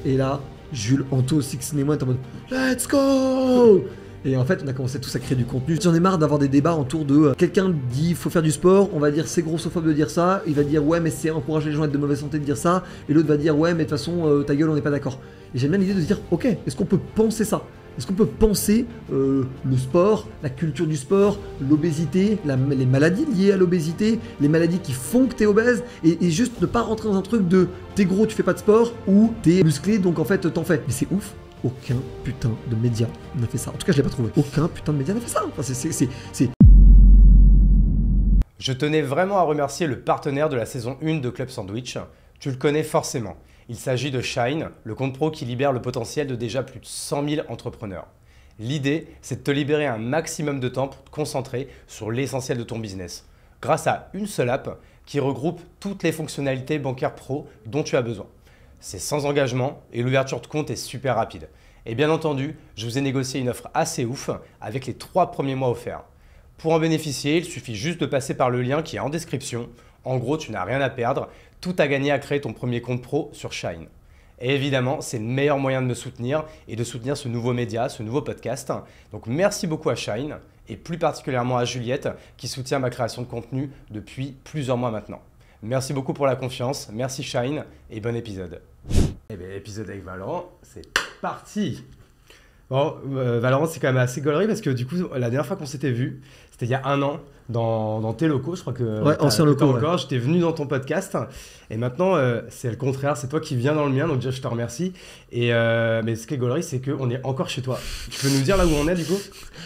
Et là, Jules, Anto, Sixteen et moi, on est en mode let's go. Et en fait, on a commencé tous à créer du contenu. J'en ai marre d'avoir des débats autour de quelqu'un dit faut faire du sport, on va dire c'est grossophobe de dire ça, il va dire ouais mais c'est encourager les gens à être de mauvaise santé de dire ça, et l'autre va dire ouais mais de toute façon ta gueule on n'est pas d'accord. Et j'aime bien l'idée de se dire ok, est-ce qu'on peut penser ça? Est-ce qu'on peut penser le sport, la culture du sport, l'obésité, les maladies liées à l'obésité, les maladies qui font que t'es obèse, et juste ne pas rentrer dans un truc de t'es gros tu fais pas de sport, ou t'es musclé donc en fait t'en fais. Mais c'est ouf. Aucun putain de média n'a fait ça. En tout cas, je l'ai pas trouvé. Aucun putain de média n'a fait ça. Enfin, c'est... Je tenais vraiment à remercier le partenaire de la saison 1 de Club Sandwich. Tu le connais forcément. Il s'agit de Shine, le compte pro qui libère le potentiel de déjà plus de 100 000 entrepreneurs. L'idée, c'est de te libérer un maximum de temps pour te concentrer sur l'essentiel de ton business, grâce à une seule app qui regroupe toutes les fonctionnalités bancaires pro dont tu as besoin. C'est sans engagement et l'ouverture de compte est super rapide. Et bien entendu, je vous ai négocié une offre assez ouf avec les 3 premiers mois offerts. Pour en bénéficier, il suffit juste de passer par le lien qui est en description. En gros, tu n'as rien à perdre, tout à gagner à créer ton premier compte pro sur Shine. Et évidemment, c'est le meilleur moyen de me soutenir et de soutenir ce nouveau média, ce nouveau podcast. Donc merci beaucoup à Shine et plus particulièrement à Juliette qui soutient ma création de contenu depuis plusieurs mois maintenant. Merci beaucoup pour la confiance, merci Shine et bon épisode. Eh bien, épisode avec Valorant, c'est parti. Bon, Valorant, c'est quand même assez gaulerie parce que du coup, la dernière fois qu'on s'était vu, c'était il y a 1 an dans tes locaux, je crois que... Ouais, anciens locaux, encore. J'étais venu dans ton podcast et maintenant, c'est le contraire, c'est toi qui viens dans le mien, donc déjà, je te remercie. Et, mais ce qui est gaulerie, c'est qu'on est encore chez toi. Tu peux nous dire là où on est du coup?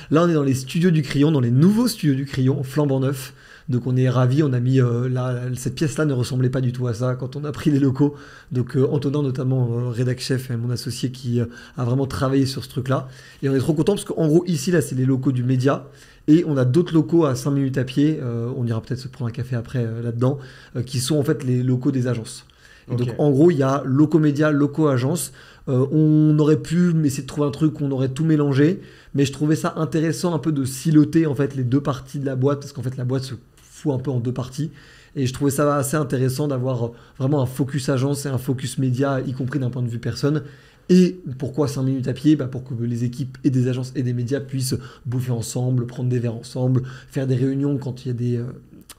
Là, on est dans les studios du Crayon, dans les nouveaux studios du Crayon, flambant neufs. Donc on est ravis, on a mis cette pièce-là ne ressemblait pas du tout à ça quand on a pris les locaux. Donc Antonin notamment, rédac chef et mon associé qui a vraiment travaillé sur ce truc-là. Et on est trop content parce qu'en gros ici là c'est les locaux du média et on a d'autres locaux à 5 minutes à pied. On ira peut-être se prendre un café après là-dedans, qui sont en fait les locaux des agences. Et okay. Donc en gros il y a locaux médias, locaux agences. On aurait pu essayer de trouver un truc où on aurait tout mélangé, mais je trouvais ça intéressant un peu de siloter en fait les deux parties de la boîte parce qu'en fait la boîte se fout un peu en 2 parties et je trouvais ça assez intéressant d'avoir vraiment un focus agence et un focus média, y compris d'un point de vue personne. Et pourquoi 5 minutes à pied? Pour que les équipes et des agences et des médias puissent bouffer ensemble, prendre des verres ensemble, faire des réunions quand il y a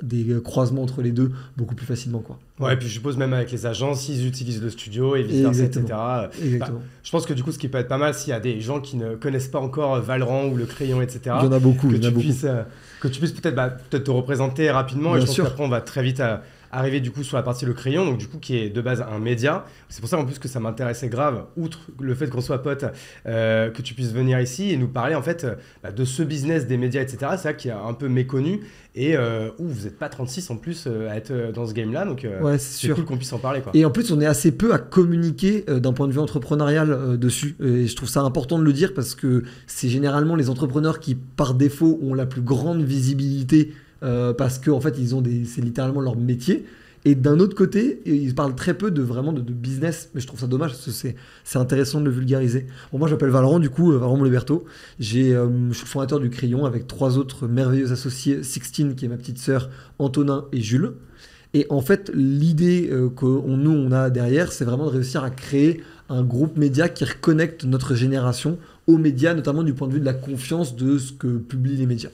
des croisements entre les deux beaucoup plus facilement quoi. Ouais, et puis je suppose même avec les agences, ils utilisent le studio et vice-versa, etc. Exactement. Je pense que du coup, ce qui peut être pas mal, s'il y a des gens qui ne connaissent pas encore Valorant ou le Crayon, etc. Il y en a beaucoup, que tu puisses peut-être te représenter rapidement. Bien et je pense sûr. qu'après, on va très vite arriver du coup sur la partie Le Crayon, donc du coup qui est de base un média. C'est pour ça en plus que ça m'intéressait grave, outre le fait qu'on soit potes, que tu puisses venir ici et nous parler en fait de ce business des médias, etc. C'est ça qui est un peu méconnu et où vous n'êtes pas 36 en plus à être dans ce game-là, donc ouais, c'est cool qu'on puisse en parler, quoi. Et en plus, on est assez peu à communiquer d'un point de vue entrepreneurial dessus. Et je trouve ça important de le dire parce que c'est généralement les entrepreneurs qui, par défaut, ont la plus grande visibilité parce qu'en fait, c'est littéralement leur métier. Et d'un autre côté, ils parlent très peu de business, mais je trouve ça dommage parce que c'est intéressant de le vulgariser. Bon, moi, je m'appelle Valorant, du coup, Valorant Mouleberto. Je suis le fondateur du Crayon avec 3 autres merveilleux associés, Sixteen, qui est ma petite sœur, Antonin et Jules. Et en fait, l'idée on a derrière, c'est vraiment de réussir à créer un groupe média qui reconnecte notre génération aux médias, notamment du point de vue de la confiance de ce que publient les médias.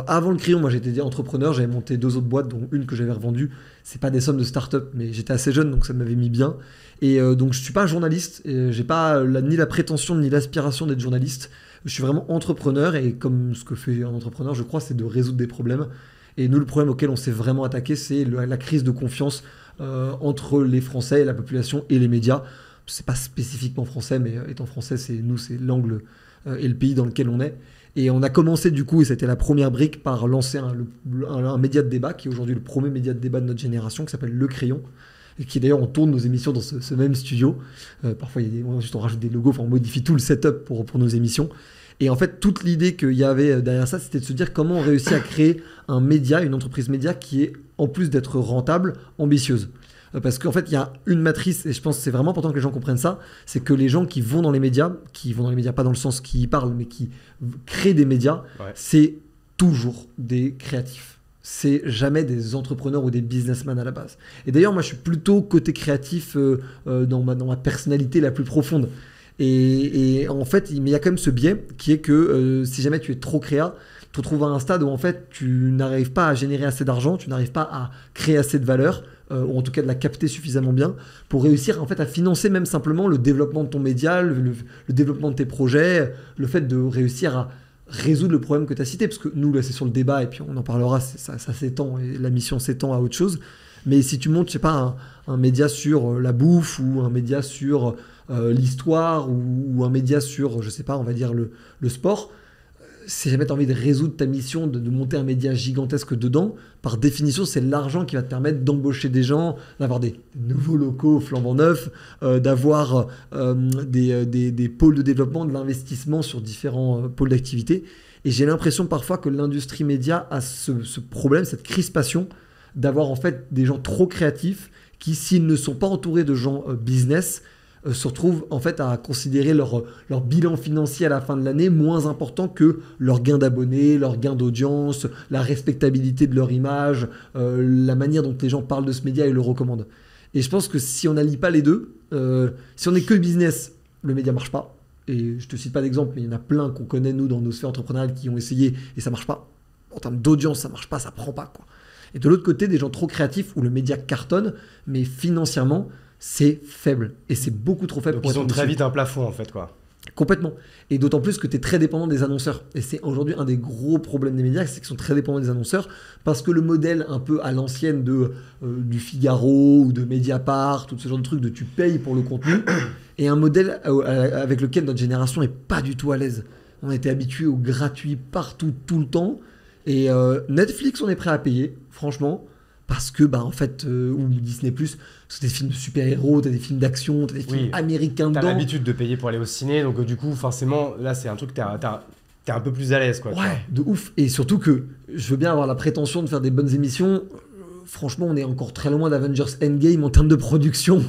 Avant le Crayon, moi j'étais entrepreneur, j'avais monté 2 autres boîtes, dont une que j'avais revendue. C'est pas des sommes de start-up, mais j'étais assez jeune, donc ça m'avait mis bien. Et donc je suis pas un journaliste, et j'ai pas ni la prétention ni l'aspiration d'être journaliste. Je suis vraiment entrepreneur, et comme ce que fait un entrepreneur, je crois, c'est de résoudre des problèmes. Et nous, le problème auquel on s'est vraiment attaqué, c'est la crise de confiance entre les Français et la population et les médias. C'est pas spécifiquement français, mais étant français, c'est l'angle et le pays dans lequel on est. Et on a commencé du coup, et c'était la première brique, par lancer un média de débat, qui est aujourd'hui le premier média de débat de notre génération, qui s'appelle Le Crayon. Et qui d'ailleurs, on tourne nos émissions dans ce même studio. Parfois, on rajoute des logos, on modifie tout le setup pour nos émissions. Et en fait, toute l'idée qu'il y avait derrière ça, c'était de se dire comment on réussit à créer un média, une entreprise média qui est, en plus d'être rentable, ambitieuse. Parce qu'en fait, il y a une matrice, et je pense que c'est vraiment important que les gens comprennent ça, c'est que les gens qui vont dans les médias pas dans le sens qui y parlent, mais qui créent des médias, ouais, c'est toujours des créatifs. c'est jamais des entrepreneurs ou des businessmen à la base. Et d'ailleurs, moi, je suis plutôt côté créatif dans ma personnalité la plus profonde. Et en fait, il y a quand même ce biais qui est que si jamais tu es trop créa, tu te retrouves à un stade où en fait, tu n'arrives pas à générer assez d'argent, tu n'arrives pas à créer assez de valeur, ou en tout cas de la capter suffisamment bien pour réussir en fait à financer même simplement le développement de ton média, le développement de tes projets, le fait de réussir à résoudre le problème que tu as cité, parce que nous là c'est sur le débat et puis on en parlera, ça s'étend et la mission s'étend à autre chose. Mais si tu montes, je sais pas, un média sur la bouffe ou un média sur l'histoire ou un média sur, je sais pas, on va dire le sport, si jamais tu as envie de résoudre ta mission, de monter un média gigantesque dedans, par définition, c'est l'argent qui va te permettre d'embaucher des gens, d'avoir des nouveaux locaux flambant neufs, d'avoir des pôles de développement, de l'investissement sur différents pôles d'activité. Et j'ai l'impression parfois que l'industrie média a ce problème, cette crispation, d'avoir en fait des gens trop créatifs qui, s'ils ne sont pas entourés de gens business, se retrouvent en fait à considérer leur bilan financier à la fin de l'année moins important que leur gain d'abonnés, leur gain d'audience, la respectabilité de leur image, la manière dont les gens parlent de ce média et le recommandent. Et je pense que si on n'allie pas les deux, si on n'est que business, le média marche pas. Et je te cite pas d'exemple, mais il y en a plein qu'on connaît nous dans nos sphères entrepreneuriales qui ont essayé et ça marche pas. En termes d'audience, ça marche pas, ça prend pas quoi. Et de l'autre côté, des gens trop créatifs où le média cartonne, mais financièrement, c'est faible. Et c'est beaucoup trop faible. Donc ils ont très vite un plafond, en fait, quoi. Complètement. Et d'autant plus que tu es très dépendant des annonceurs. Et c'est aujourd'hui un des gros problèmes des médias, c'est qu'ils sont très dépendants des annonceurs, parce que le modèle un peu à l'ancienne du Figaro ou de Mediapart, tout ce genre de trucs, de tu payes pour le contenu, est un modèle avec lequel notre génération n'est pas du tout à l'aise. On était habitué au gratuit partout, tout le temps. Et Netflix, on est prêt à payer, franchement, parce que, en fait, ou Disney+, c'est des films de super-héros, t'as des films d'action, t'as des films américains dedans. T'as l'habitude de payer pour aller au ciné, donc du coup, forcément, là, c'est un truc, t'es un peu plus à l'aise, quoi. Ouais, de ouf. Et surtout que je veux bien avoir la prétention de faire des bonnes émissions. Franchement, on est encore très loin d'Avengers Endgame en termes de production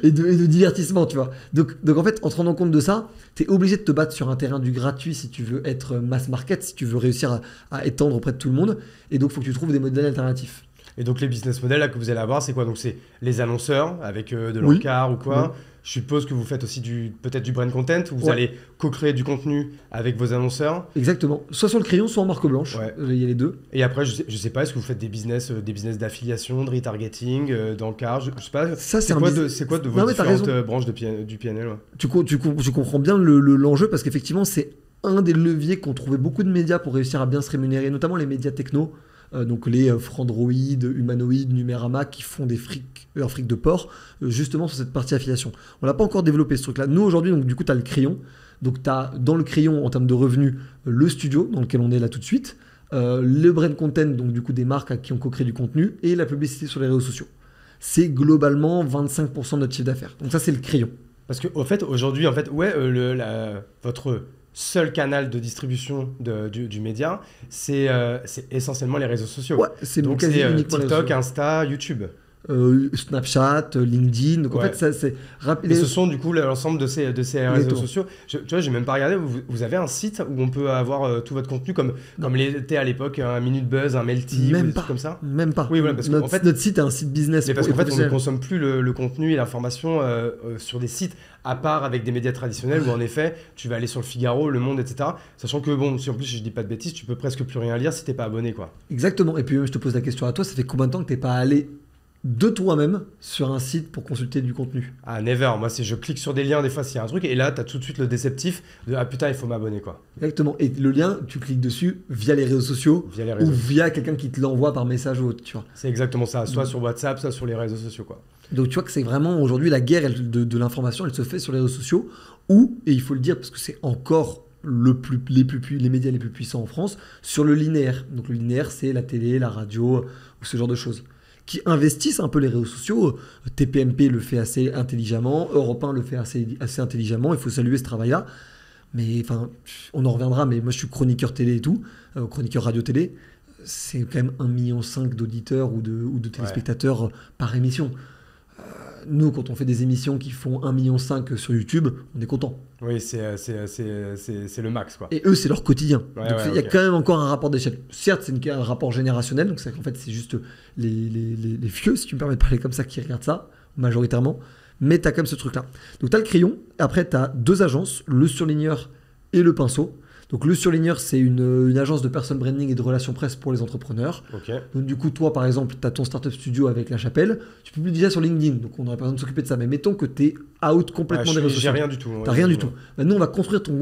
et de divertissement, tu vois. Donc en fait, en te rendant compte de ça, t'es obligé de te battre sur un terrain du gratuit si tu veux être mass market, si tu veux réussir à étendre auprès de tout le monde. Et donc, il faut que tu trouves des modèles alternatifs. Et donc les business models là, que vous allez avoir, c'est quoi? Donc c'est les annonceurs avec de l'encart ou quoi. Oui. Je suppose que vous faites aussi peut-être du brand content, où vous allez co-créer du contenu avec vos annonceurs. Exactement. Soit sur le crayon, soit en marque blanche. Il y a les deux. Et après, je sais pas, est-ce que vous faites des business d'affiliation, de retargeting, d'encart? Je sais pas. Ça, c'est quoi de vos différentes branches du PNL? Tu comprends bien l'enjeu, parce qu'effectivement, c'est un des leviers qu'ont trouvé beaucoup de médias pour réussir à bien se rémunérer, notamment les médias techno. Donc les Frandroid, Humanoid, Numérama qui font un fric de porc justement sur cette partie affiliation. On l'a pas encore développé ce truc-là. Nous aujourd'hui, donc du coup, tu as le crayon. Donc tu as dans le crayon en termes de revenus le studio dans lequel on est là tout de suite, le brand content, donc du coup des marques qui ont co-créé du contenu et la publicité sur les réseaux sociaux. C'est globalement 25% de notre chiffre d'affaires. Donc ça, c'est le crayon. Parce qu'au fait, aujourd'hui, votre seul canal de distribution du média, c'est essentiellement les réseaux sociaux. Ouais, c'est donc quasi uniquement TikTok, Insta, YouTube. Snapchat, LinkedIn. Donc en fait, ça c'est rapide. Et ce sont du coup l'ensemble de ces réseaux sociaux. Tu vois, j'ai même pas regardé. Vous avez un site où on peut avoir tout votre contenu comme l'était à l'époque un Minute Buzz, un Melty, même des pas trucs comme ça. Même pas. Oui, voilà, parce que notre site est un site business. Mais parce qu'en fait, on ne consomme plus le contenu et l'information sur des sites à part avec des médias traditionnels où en effet, tu vas aller sur le Figaro, Le Monde, etc. Sachant que bon, si en plus je dis pas de bêtises, tu peux presque plus rien lire si t'es pas abonné, quoi. Exactement. Et puis même, je te pose la question à toi. Ça fait combien de temps que t'es pas allé de toi-même sur un site pour consulter du contenu? Ah, never. Moi, je clique sur des liens des fois s'il y a un truc et là, tu as tout de suite le déceptif de ah putain, il faut m'abonner, quoi. Exactement. Et le lien, tu cliques dessus via les réseaux sociaux ou via quelqu'un qui te l'envoie par message ou autre, tu vois. C'est exactement ça. Soit sur WhatsApp, soit sur les réseaux sociaux, quoi. Donc tu vois que c'est vraiment aujourd'hui la guerre de l'information, elle se fait sur les réseaux sociaux ou, et il faut le dire parce que c'est encore les médias les plus puissants en France, sur le linéaire. Donc le linéaire, c'est la télé, la radio ou ce genre de choses qui investissent un peu les réseaux sociaux. TPMP le fait assez intelligemment, Europe 1 le fait assez intelligemment, il faut saluer ce travail-là. Mais enfin, on en reviendra, mais moi je suis chroniqueur télé et tout, chroniqueur radio-télé, c'est quand même 1,5 million d'auditeurs ou de téléspectateurs par émission. Nous, quand on fait des émissions qui font 1,5 million sur YouTube, on est content. Oui, c'est le max, quoi. Et eux, c'est leur quotidien. Ouais, donc ouais, il y a ok. quand même encore un rapport d'échelle. Certes, c'est un rapport générationnel, donc c'est qu'en fait, c'est juste les vieux, si tu me permets de parler comme ça, qui regardent ça, majoritairement. Mais tu as quand même ce truc-là. Donc tu as le crayon, après tu as 2 agences, le surligneur et le pinceau. Donc le surligneur, c'est une agence de personal branding et de relations presse pour les entrepreneurs. Ok. Donc du coup, toi, par exemple, tu as ton startup studio avec La Chapelle, tu publies déjà sur LinkedIn, donc on n'aurait pas besoin de s'occuper de ça. Mais mettons que tu es out complètement des réseaux J'ai sociaux. rien du tout. T'as rien du tout. Bah, nous, on va construire ton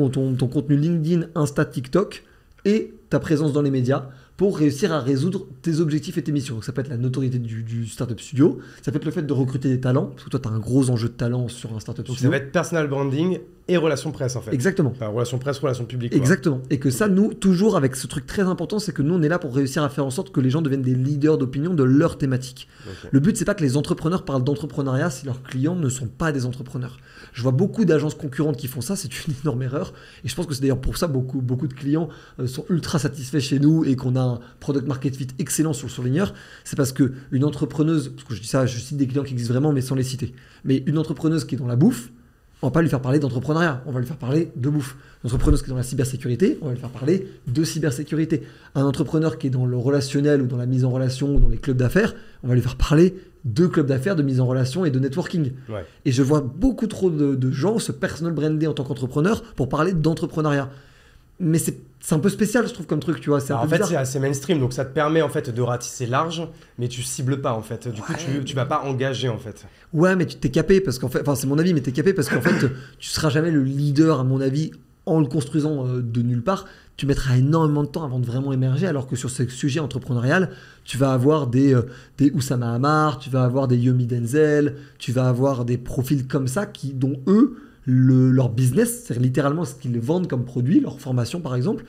contenu LinkedIn, Insta, TikTok et ta présence dans les médias pour réussir à résoudre tes objectifs et tes missions. Donc ça peut être la notoriété du startup studio, ça peut être le fait de recruter des talents, parce que toi, tu as un gros enjeu de talent sur un startup Donc studio. ça va être personal branding et relations presse, en fait. Exactement. Enfin, relations presse, relations publiques. Quoi. Exactement. Et que ça, nous, toujours avec ce truc très important, c'est que nous, on est là pour réussir à faire en sorte que les gens deviennent des leaders d'opinion de leur thématique. Ok. Le but, c'est pas que les entrepreneurs parlent d'entrepreneuriat si leurs clients ne sont pas des entrepreneurs. Je vois beaucoup d'agences concurrentes qui font ça, c'est une énorme erreur. Et je pense que c'est d'ailleurs pour ça beaucoup de clients sont ultra satisfaits chez nous et qu'on a un product market fit excellent sur le surligneur. C'est parce qu'une entrepreneuse, parce que je dis ça, je cite des clients qui existent vraiment, mais sans les citer. Mais une entrepreneuse qui est dans la bouffe, on va pas lui faire parler d'entrepreneuriat, on va lui faire parler de bouffe. Une entrepreneuse qui est dans la cybersécurité, on va lui faire parler de cybersécurité. Un entrepreneur qui est dans le relationnel ou dans la mise en relation ou dans les clubs d'affaires, on va lui faire parler de clubs d'affaires, de mise en relation et de networking. Ouais. Et je vois beaucoup trop de gens se personal brander en tant qu'entrepreneur pour parler d'entrepreneuriat. Mais c'est un peu spécial, je trouve, comme truc, tu vois. C'est un En peu fait, bizarre. c'est assez mainstream, donc ça te permet en fait de ratisser large, mais tu cibles pas en fait. Du coup, tu vas pas engager en fait. Ouais, mais tu t'es capé parce qu'en fait, enfin c'est mon avis, mais t'es capé parce qu'en fait, tu seras jamais le leader, à mon avis, en le construisant de nulle part. Tu mettras énormément de temps avant de vraiment émerger, alors que sur ce sujet entrepreneurial, tu vas avoir des Oussama Hamar, tu vas avoir des Yomi Denzel, tu vas avoir des profils comme ça dont eux, leur business, c'est littéralement ce qu'ils vendent comme produit, leur formation par exemple,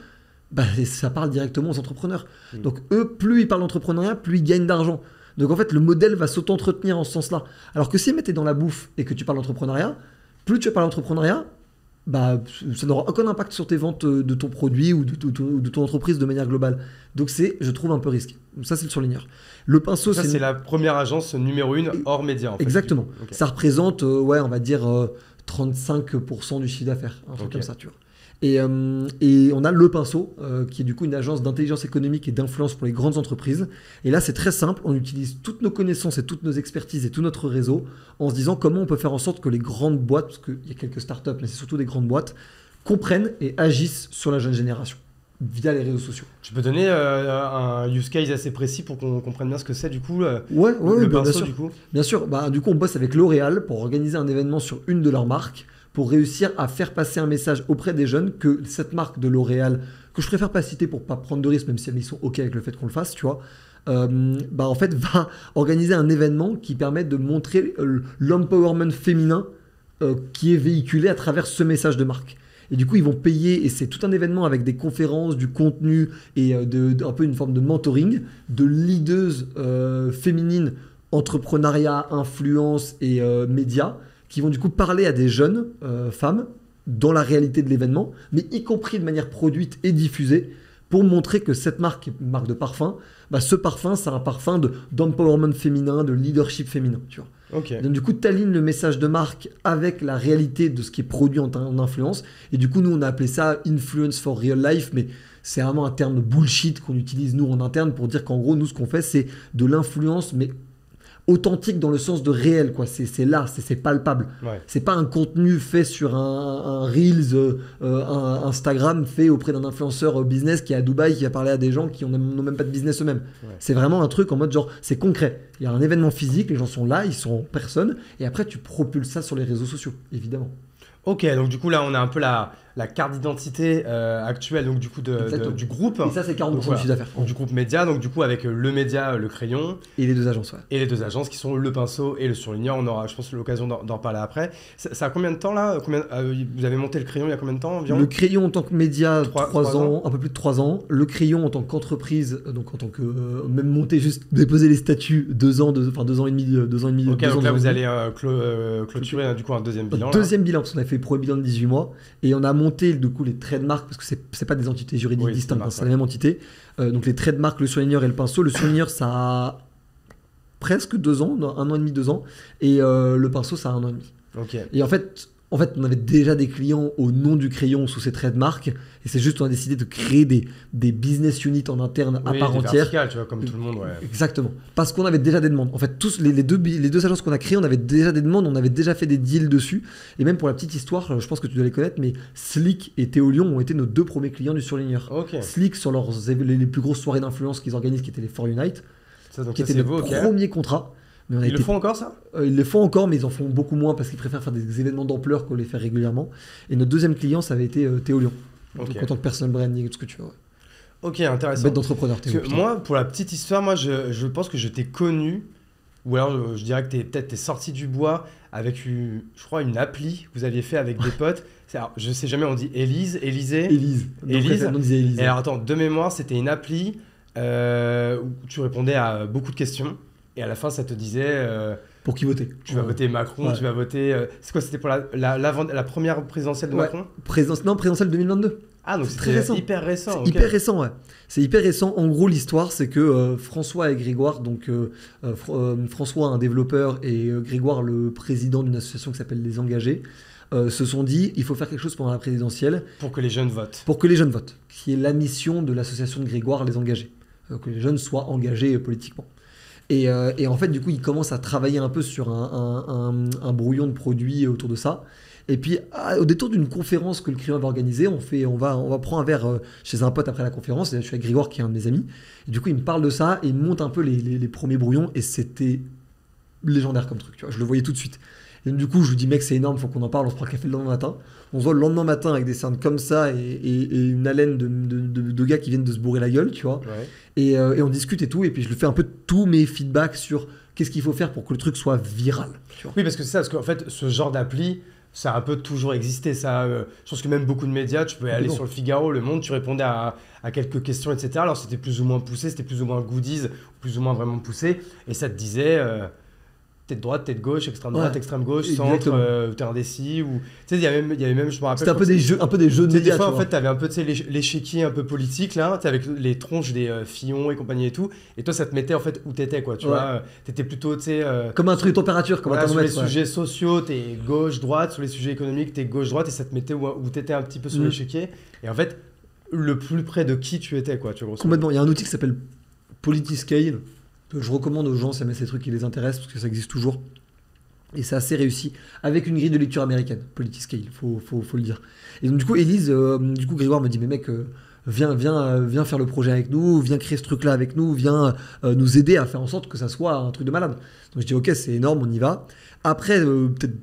bah, ça parle directement aux entrepreneurs. Donc eux, plus ils parlent d'entrepreneuriat, plus ils gagnent d'argent. Donc en fait, le modèle va s'auto-entretenir en ce sens-là. Alors que si tu es dans la bouffe et que tu parles d'entrepreneuriat, plus tu parles d'entrepreneuriat, bah, ça n'aura aucun impact sur tes ventes de ton produit ou de ton entreprise de manière globale. Donc c'est, je trouve, un peu risqué. Donc ça, c'est le surligneur. Le pinceau, Ça, c'est la première agence numéro 1 hors média en fait. Exactement. Ok. Ça représente, ouais, on va dire 35% du chiffre d'affaires, un truc Ok. comme ça, tu vois. Et on a Le Pinceau, qui est du coup une agence d'intelligence économique et d'influence pour les grandes entreprises. Et là, c'est très simple. On utilise toutes nos connaissances et toutes nos expertises et tout notre réseau en se disant comment on peut faire en sorte que les grandes boîtes, parce qu'il y a quelques startups, mais c'est surtout des grandes boîtes, comprennent et agissent sur la jeune génération via les réseaux sociaux. Tu peux donner un use case assez précis pour qu'on comprenne bien ce que c'est du coup Ouais, le bien pinceau sûr. du coup. Bien sûr, bah, du coup, on bosse avec L'Oréal pour organiser un événement sur une de leurs marques, pour réussir à faire passer un message auprès des jeunes que cette marque de L'Oréal, que je préfère pas citer pour pas prendre de risque, même si ils sont OK avec le fait qu'on le fasse, tu vois, bah, en fait, va organiser un événement qui permet de montrer l'empowerment féminin qui est véhiculé à travers ce message de marque. Et du coup, ils vont payer, et c'est tout un événement avec des conférences, du contenu et un peu une forme de mentoring de leaders féminines, entrepreneuriat, influence et médias, qui vont du coup parler à des jeunes femmes dans la réalité de l'événement, mais y compris de manière produite et diffusée, pour montrer que cette marque, une marque de parfum, bah, ce parfum, c'est un parfum d'empowerment féminin, de leadership féminin, tu vois. Ok. Donc, du coup, tu alignes le message de marque avec la réalité de ce qui est produit en influence. Et du coup, nous, on a appelé ça Influence for Real Life, mais c'est vraiment un terme bullshit qu'on utilise, nous, en interne, pour dire qu'en gros, nous, ce qu'on fait, c'est de l'influence, mais authentique dans le sens de réel, quoi. C'est là, c'est palpable. Ouais. C'est pas un contenu fait sur un Reels, un Instagram fait auprès d'un influenceur business qui est à Dubaï, qui va parler à des gens qui n'ont même pas de business eux-mêmes. Ouais. C'est vraiment un truc en mode genre, c'est concret. Il y a un événement physique, les gens sont là, ils sont en personne, et après tu propulses ça sur les réseaux sociaux, évidemment. Ok, donc du coup là on a un peu la carte d'identité actuelle donc du coup Exactement. du groupe. Et ça, c'est 40% Donc, du voilà. chiffre d'affaires. Donc, du groupe média, donc du coup avec le média, le crayon Et les deux agences, ouais. et les deux agences qui sont le pinceau et le surligneur. On aura je pense l'occasion d'en reparler après. Ça a combien de temps là vous avez monté le crayon il y a combien de temps environ? Le crayon en tant que média, Trois 3 ans. ans, un peu plus de 3 ans. Le crayon en tant qu'entreprise, donc en tant que même monter, juste déposer les statuts, 2 ans, 2 ans et demi. Ok, 2 ans, donc là 2 ans vous et allez clôturer du coup un deuxième bilan. là. Deuxième bilan, parce qu'on a fait le premier bilan de 18 mois, et on a monté du coup les traits de marque, parce que c'est pas des entités juridiques Oui, c'est distinctes, marque, c'est la même entité. Donc les traits de marque, le surligneur et le pinceau. Le surligneur, ça a presque 2 ans, 1 an et demi, 2 ans, et le pinceau, ça a 1 an et demi. Ok. Et en fait, on avait déjà des clients au nom du crayon sous ces traits de marque, et c'est juste qu'on a décidé de créer des business units en interne à part entière. Verticales, tu vois, comme tout le monde, ouais. Exactement. Parce qu'on avait déjà des demandes. En fait, tous les deux agences qu'on a créées, on avait déjà des demandes, on avait déjà fait des deals dessus. Et même pour la petite histoire, je pense que tu dois les connaître, mais Slick et Théolion ont été nos 2 premiers clients du surligneur. Ok. Slick sur les plus grosses soirées d'influence qu'ils organisent, qui étaient les For Unite, Donc qui était le premier contrat. Mais Ils le font encore, ça? Ils le font encore, mais ils en font beaucoup moins parce qu'ils préfèrent faire des événements d'ampleur qu'on les fait régulièrement. Et notre deuxième client, ça avait été Théolion. Ok. Donc en tant que personal branding, tout ce que tu veux. Ouais. Ok, intéressant. Bête d'entrepreneur, Parce que moi, pour la petite histoire, moi, je pense que je t'ai connu, ou alors je dirais que t'es sorti du bois avec, je crois, une appli que vous aviez fait avec des potes. Alors, je sais jamais, on dit Élise. Élise. On disait Élise. Et alors, attends, de mémoire, c'était une appli où tu répondais à beaucoup de questions. Et à la fin, ça te disait... pour qui voter? Tu vas voter Macron, Ouais. tu vas voter... c'est quoi, c'était pour la première présidentielle de Macron? Présidentielle 2022. Ah, donc C'est très c'était récent. hyper récent. C'est ok. hyper récent, ouais. C'est hyper récent. En gros, l'histoire, c'est que François et Grégoire, donc François, un développeur, et Grégoire, le président d'une association qui s'appelle Les Engagés, se sont dit il faut faire quelque chose pendant la présidentielle Pour que les jeunes votent. pour que les jeunes votent, qui est la mission de l'association de Grégoire, Les Engagés. Que les jeunes soient engagés politiquement. Et en fait, du coup, ils commencent à travailler un peu sur un brouillon de produits autour de ça. Et puis, au détour d'une conférence que le client va organiser, on va prendre un verre chez un pote après la conférence. Et là, je suis avec Grégoire, qui est un de mes amis. Et du coup, il me parle de ça et il me monte un peu les premiers brouillons. Et c'était légendaire comme truc. Tu vois, je le voyais tout de suite. Et donc, du coup, je lui dis, mec, c'est énorme, faut qu'on en parle. On se prend un café le lendemain matin. On se voit le lendemain matin avec des cernes comme ça et une haleine de gars qui viennent de se bourrer la gueule, tu vois. Ouais. Et on discute et tout. Et puis, je lui fais un peu tous mes feedbacks sur qu'est-ce qu'il faut faire pour que le truc soit viral. Tu vois. Oui, parce que c'est ça, parce qu'en fait, ce genre d'appli, ça a un peu toujours existé. Ça, je pense que même beaucoup de médias, tu pouvais aller sur le Figaro, Le Monde, tu répondais à quelques questions, etc. Alors, c'était plus ou moins poussé, c'était plus ou moins goodies, plus ou moins vraiment poussé. Et ça te disait... T'es de droite, t'es de gauche, extrême droite, Ouais, extrême gauche, exactement. centre, t'es indécis. Ou... Tu sais, il y avait même, je me rappelle. C'était un peu des jeux de Des médias. fois, tu en vois. fait, t'avais un peu, tu sais, l'échiquier un peu politique, là, avec les tronches des Fillon et compagnie et tout. Et toi, ça te mettait, en fait, où t'étais, quoi. Tu Ouais. vois, t'étais plutôt, tu sais... Comme un truc de température, comme voilà, un sur les thermomètre. Ouais. sujets sociaux, t'es gauche-droite. Sur les sujets économiques, t'es gauche-droite. Et ça te mettait où t'étais un petit peu sur l'échiquier. Et en fait, le plus près de qui tu étais, quoi. Tu vois, Complètement. Il y a un outil qui s'appelle Politiscale, que je recommande aux gens si jamais c'est des trucs qui les intéressent, parce que ça existe toujours. Et c'est assez réussi, avec une grille de lecture américaine, Politiscale, faut le dire. Et donc du coup, Élise, Grégoire me dit, mais mec, viens faire le projet avec nous, viens créer ce truc-là avec nous, viens nous aider à faire en sorte que ça soit un truc de malade. Donc je dis, ok, c'est énorme, on y va. Après, peut-être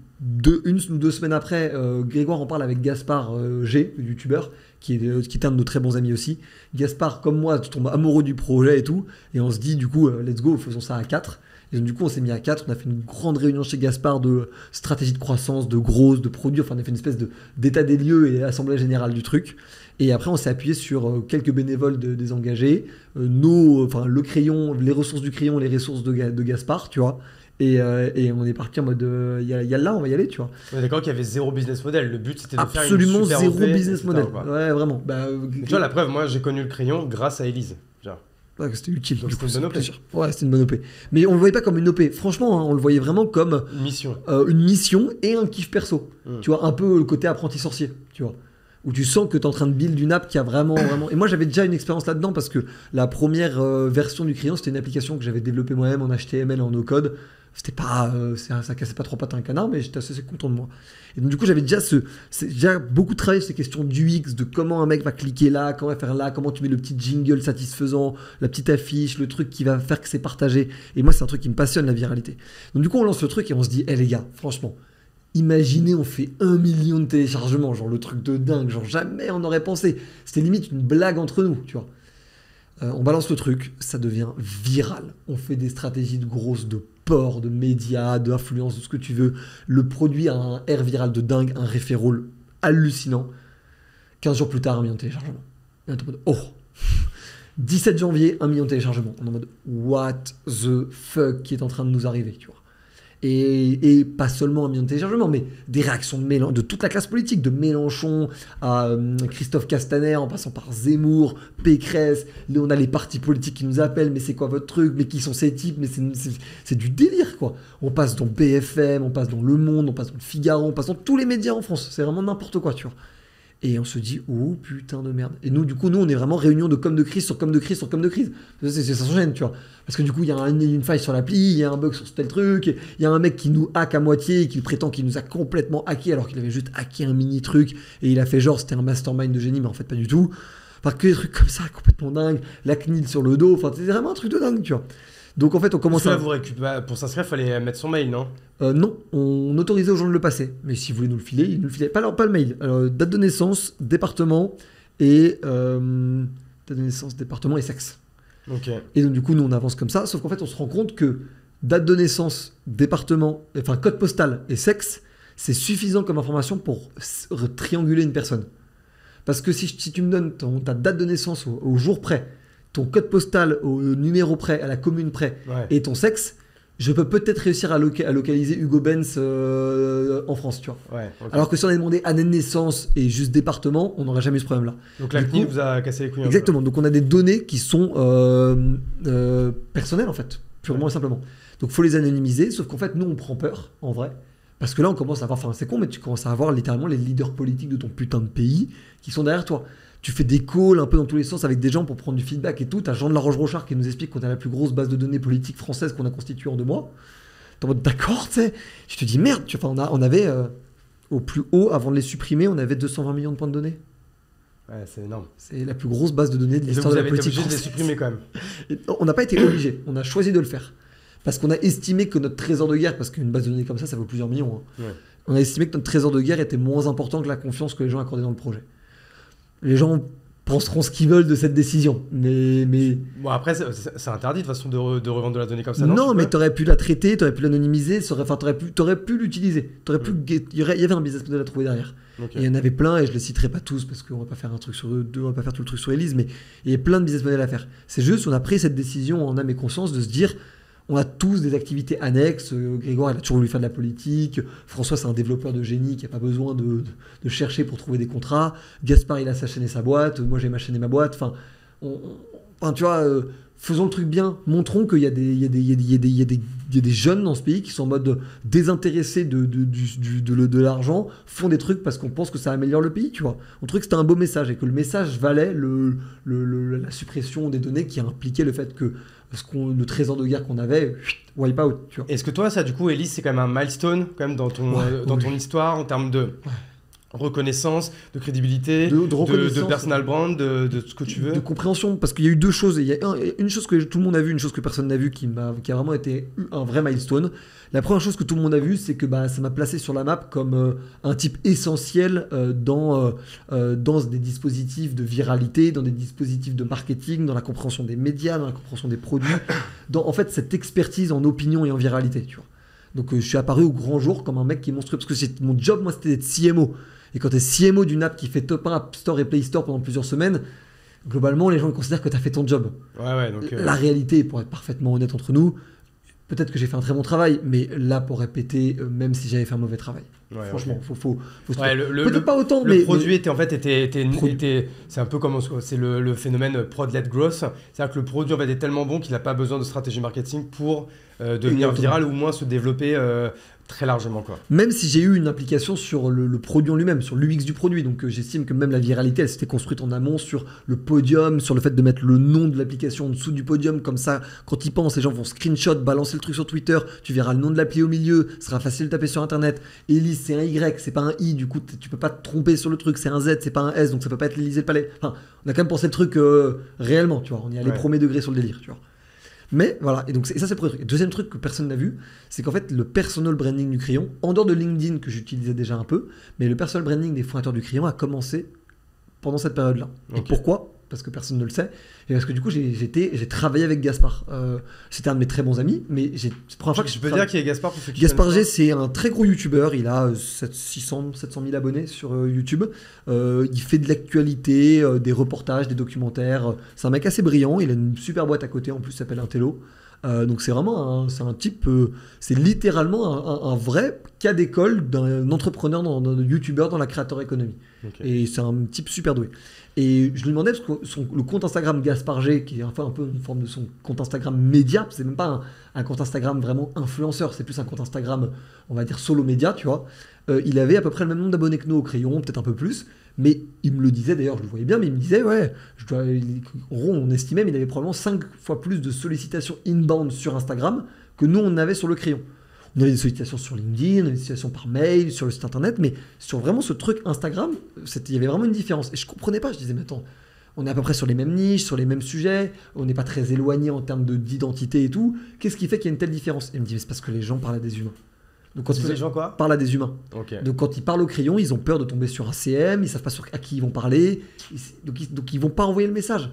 une ou 2 semaines après, Grégoire en parle avec Gaspard G, le youtubeur, qui est un de nos très bons amis aussi. Gaspard, comme moi, tombe amoureux du projet et tout, et on se dit, du coup, let's go, faisons ça à 4. Et donc, du coup, on s'est mis à 4, on a fait une grande réunion chez Gaspard de stratégie de croissance, de growth, de produits, enfin on a fait une espèce d'état des lieux et assemblée générale du truc. Et après, on s'est appuyé sur quelques bénévoles des engagés, le crayon, les ressources du crayon, les ressources de Gaspard, tu vois. Et on est parti en mode, là, on va y aller, tu vois. On est d'accord qu'il y avait zéro business model. Le but, c'était de faire une Absolument super zéro OP, business etc., model. quoi. Ouais, vraiment. Tu vois, la preuve, moi, j'ai connu le crayon grâce à Élise. Genre. Ouais, c'était utile. Donc, Du c'était coup, une bonne OP. plaisir. Ouais, c'était une bonne OP. Mais on le voyait pas comme une OP. Franchement, hein, on le voyait vraiment comme Une mission. une mission et un kiff perso. Mm. Tu vois, un peu le côté apprenti sorcier, tu vois. Où tu sens que tu es en train de build une app qui a vraiment... Et moi, j'avais déjà une expérience là-dedans parce que la première version du crayon, c'était une application que j'avais développée moi-même en HTML et en no-code. C'était pas... ça cassait pas 3 pattes à un canard, mais j'étais assez content de moi. Et donc, du coup, j'avais déjà beaucoup travaillé sur ces questions d'UX, de comment un mec va cliquer là, comment il va faire là, comment tu mets le petit jingle satisfaisant, la petite affiche, le truc qui va faire que c'est partagé. Et moi, c'est un truc qui me passionne, la viralité. Donc, du coup, on lance le truc et on se dit, les gars, franchement... Imaginez, on fait 1 million de téléchargements, genre le truc de dingue, genre jamais on aurait pensé. C'était limite une blague entre nous, tu vois. On balance le truc, ça devient viral. On fait des stratégies de grosses, de port, de médias, d'influence, de ce que tu veux. Le produit a un air viral de dingue, un referral hallucinant. 15 jours plus tard, 1 million de téléchargements. Et on est en mode, oh 17 janvier, 1 million de téléchargements. On est en mode, what the fuck qui est en train de nous arriver, tu vois. Et pas seulement 1 million de téléchargements, mais des réactions de toute la classe politique, de Mélenchon à Christophe Castaner, en passant par Zemmour, Pécresse. Là, on a les partis politiques qui nous appellent, mais c'est quoi votre truc? Mais qui sont ces types? Mais c'est du délire, quoi. On passe dans BFM, on passe dans Le Monde, on passe dans Le Figaro, on passe dans tous les médias en France. C'est vraiment n'importe quoi, tu vois. Et on se dit, oh putain de merde. Et nous, du coup, on est vraiment réunion de com de crise sur com de crise sur com de crise. Ça s'enchaîne, tu vois. Parce que du coup, il y a une faille sur l'appli, il y a un bug sur tel truc, il y a un mec qui nous hack à moitié, qui prétend qu'il nous a complètement hacké alors qu'il avait juste hacké un mini truc et il a fait genre c'était un mastermind de génie, mais en fait pas du tout. Enfin, que des trucs comme ça, complètement dingue. La CNIL sur le dos, enfin, c'est vraiment un truc de dingue, tu vois. Donc en fait, on commence à... Pour s'inscrire, il fallait mettre son mail, non? Non, on autorisait aux gens de le passer. Mais si vous voulez nous le filer, ils nous le filaient. Pas le mail. Alors, date de naissance, département et... date de naissance, département et sexe. Ok. Et donc du coup, nous, on avance comme ça. Sauf qu'en fait, on se rend compte que date de naissance, département, enfin code postal et sexe, c'est suffisant comme information pour trianguler une personne. Parce que si tu me donnes ta date de naissance au jour près, ton code postal au numéro près, à la commune près, et ton sexe, je peux peut-être réussir à localiser Hugo Benz en France, tu vois. Ouais, okay. Alors que si on avait demandé année de naissance et juste département, on n'aurait jamais eu ce problème-là. Donc la CNIL vous a cassé les couilles. Exactement. Donc on a des données qui sont personnelles, en fait, purement et simplement. Donc il faut les anonymiser, sauf qu'en fait, nous, on prend peur, en vrai. Parce que là, on commence à avoir, enfin c'est con, mais tu commences à avoir littéralement les leaders politiques de ton putain de pays qui sont derrière toi. Tu fais des calls un peu dans tous les sens avec des gens pour prendre du feedback et tout. T'as Jean de la Roche-Brochard qui nous explique qu'on a la plus grosse base de données politique française qu'on a constituée en 2 mois. T'es en mode d'accord, tu sais. Je te dis merde, on avait au plus haut, avant de les supprimer, on avait 220 millions de points de données. Ouais, c'est énorme. C'est la plus grosse base de données de l'histoire de la politique française. Vous avez été obligé de les supprimer quand même. Et on n'a pas été obligé, on a choisi de le faire. Parce qu'on a estimé que notre trésor de guerre, parce qu'une base de données comme ça vaut plusieurs millions. Hein. Ouais. On a estimé que notre trésor de guerre était moins important que la confiance que les gens accordaient dans le projet. Les gens penseront ce qu'ils veulent de cette décision, mais... Bon, après, c'est interdit de toute façon de revendre de la donnée comme ça, non, mais t'aurais pu la traiter, t'aurais pu l'anonymiser, t'aurais pu l'utiliser. Il y avait un business model à trouver derrière. Okay. Et il y en avait plein, et je les citerai pas tous, parce qu'on va pas faire on va pas faire tout le truc sur Elise, mais il y a plein de business models à faire. C'est juste, on a pris cette décision en âme et conscience de se dire... On a tous des activités annexes. Grégoire, il a toujours voulu faire de la politique. François, c'est un développeur de génie qui n'a pas besoin de chercher pour trouver des contrats. Gaspard, il a sa chaîne et sa boîte. Moi, j'ai ma chaîne et ma boîte. Enfin, tu vois, faisons le truc bien. Montrons qu'il y a des jeunes dans ce pays qui sont en mode désintéressés de l'argent, font des trucs parce qu'on pense que ça améliore le pays, tu vois. On trouvait que c'était un beau message et que le message valait la suppression des données qui impliquait le fait que le trésor de guerre qu'on avait, wipe out, tu vois. Est-ce que toi, ça, du coup, Elise, c'est quand même un milestone quand même dans ton histoire en termes de reconnaissance, de crédibilité, de personal brand, de ce que tu veux? De compréhension, parce qu'il y a eu 2 choses. Il y a une chose que tout le monde a vue, une chose que personne n'a vue, qui a vraiment été un vrai milestone. La première chose que tout le monde a vue, c'est que ça m'a placé sur la map comme un type essentiel dans des dispositifs de viralité, dans des dispositifs de marketing, dans la compréhension des médias, dans la compréhension des produits, dans en fait cette expertise en opinion et en viralité, tu vois. Donc je suis apparu au grand jour comme un mec qui est monstrueux, parce que mon job, moi, c'était d'être CMO. Et quand tu es CMO d'une app qui fait top 1 App Store et Play Store pendant plusieurs semaines, globalement, les gens considèrent que tu as fait ton job. Ouais, donc, La réalité, pour être parfaitement honnête entre nous, peut-être que j'ai fait un très bon travail, mais là, pour répéter, même si j'avais fait un mauvais travail. Ouais, franchement, okay. faut peut-être pas autant, le produit était en fait c'est un peu comme c'est le phénomène prod-led growth, c'est-à-dire que le produit en fait est tellement bon qu'il n'a pas besoin de stratégie marketing pour devenir viral ou au moins se développer très largement, quoi. Même si j'ai eu une implication sur le produit en lui-même, sur l'UX du produit, donc j'estime que même la viralité, elle s'était construite en amont sur le podium, sur le fait de mettre le nom de l'application en dessous du podium, comme ça, quand ils pensent, les gens vont screenshot, balancer le truc sur Twitter, tu verras le nom de l'appli au milieu, ce sera facile de taper sur Internet. Elise, c'est un Y, c'est pas un I, du coup, tu peux pas te tromper sur le truc, c'est un Z, c'est pas un S, donc ça peut pas être l'Élysée le Palais. Enfin, on a quand même pensé le truc réellement, tu vois, on y allait premier degré sur le délire, tu vois. Mais voilà, et ça c'est le premier truc. Deuxième truc que personne n'a vu, c'est qu'en fait le personal branding du crayon, en dehors de LinkedIn que j'utilisais déjà un peu, mais le personal branding des fondateurs du crayon a commencé pendant cette période-là. Okay. Et pourquoi ? Parce que personne ne le sait. Et parce que du coup, j'ai travaillé avec Gaspard. C'était un de mes très bons amis, mais c'est la première fois que je peux dire qui est Gaspard pour ceux qui Gaspard G, c'est un très gros youtubeur. Il a 700 000 abonnés sur YouTube. Il fait de l'actualité, des reportages, des documentaires. C'est un mec assez brillant. Il a une super boîte à côté, en plus, il s'appelle Intello. Donc c'est vraiment c'est un type, c'est littéralement un vrai cas d'école d'un entrepreneur, d'un youtubeur dans la creator economy. Et c'est un type super doué. Et je lui demandais, parce que le compte Instagram Gaspard G, qui est un peu une forme de son compte Instagram média, c'est même pas un compte Instagram vraiment influenceur, c'est plus un compte Instagram, on va dire solo média, tu vois. Il avait à peu près le même nombre d'abonnés que nous au crayon, peut-être un peu plus, mais il me le disait d'ailleurs, je le voyais bien, mais il me disait, ouais, en gros, on estimait, mais il avait probablement 5 fois plus de sollicitations inbound sur Instagram que nous, on avait sur le crayon. On avait des sollicitations sur LinkedIn, des sollicitations par mail, sur le site internet, mais sur vraiment ce truc Instagram, il y avait vraiment une différence. Et je comprenais pas, je disais, mais attends, on est à peu près sur les mêmes niches, sur les mêmes sujets, on n'est pas très éloigné en termes d'identité et tout. Qu'est-ce qui fait qu'il y a une telle différence? Et il me dit, mais c'est parce que les gens parlent à des humains. Donc quand les gens quoi parlent à des humains. Donc quand ils parlent au crayon, ils ont peur de tomber sur un CM, ils savent pas à qui ils vont parler, donc ils vont pas envoyer le message.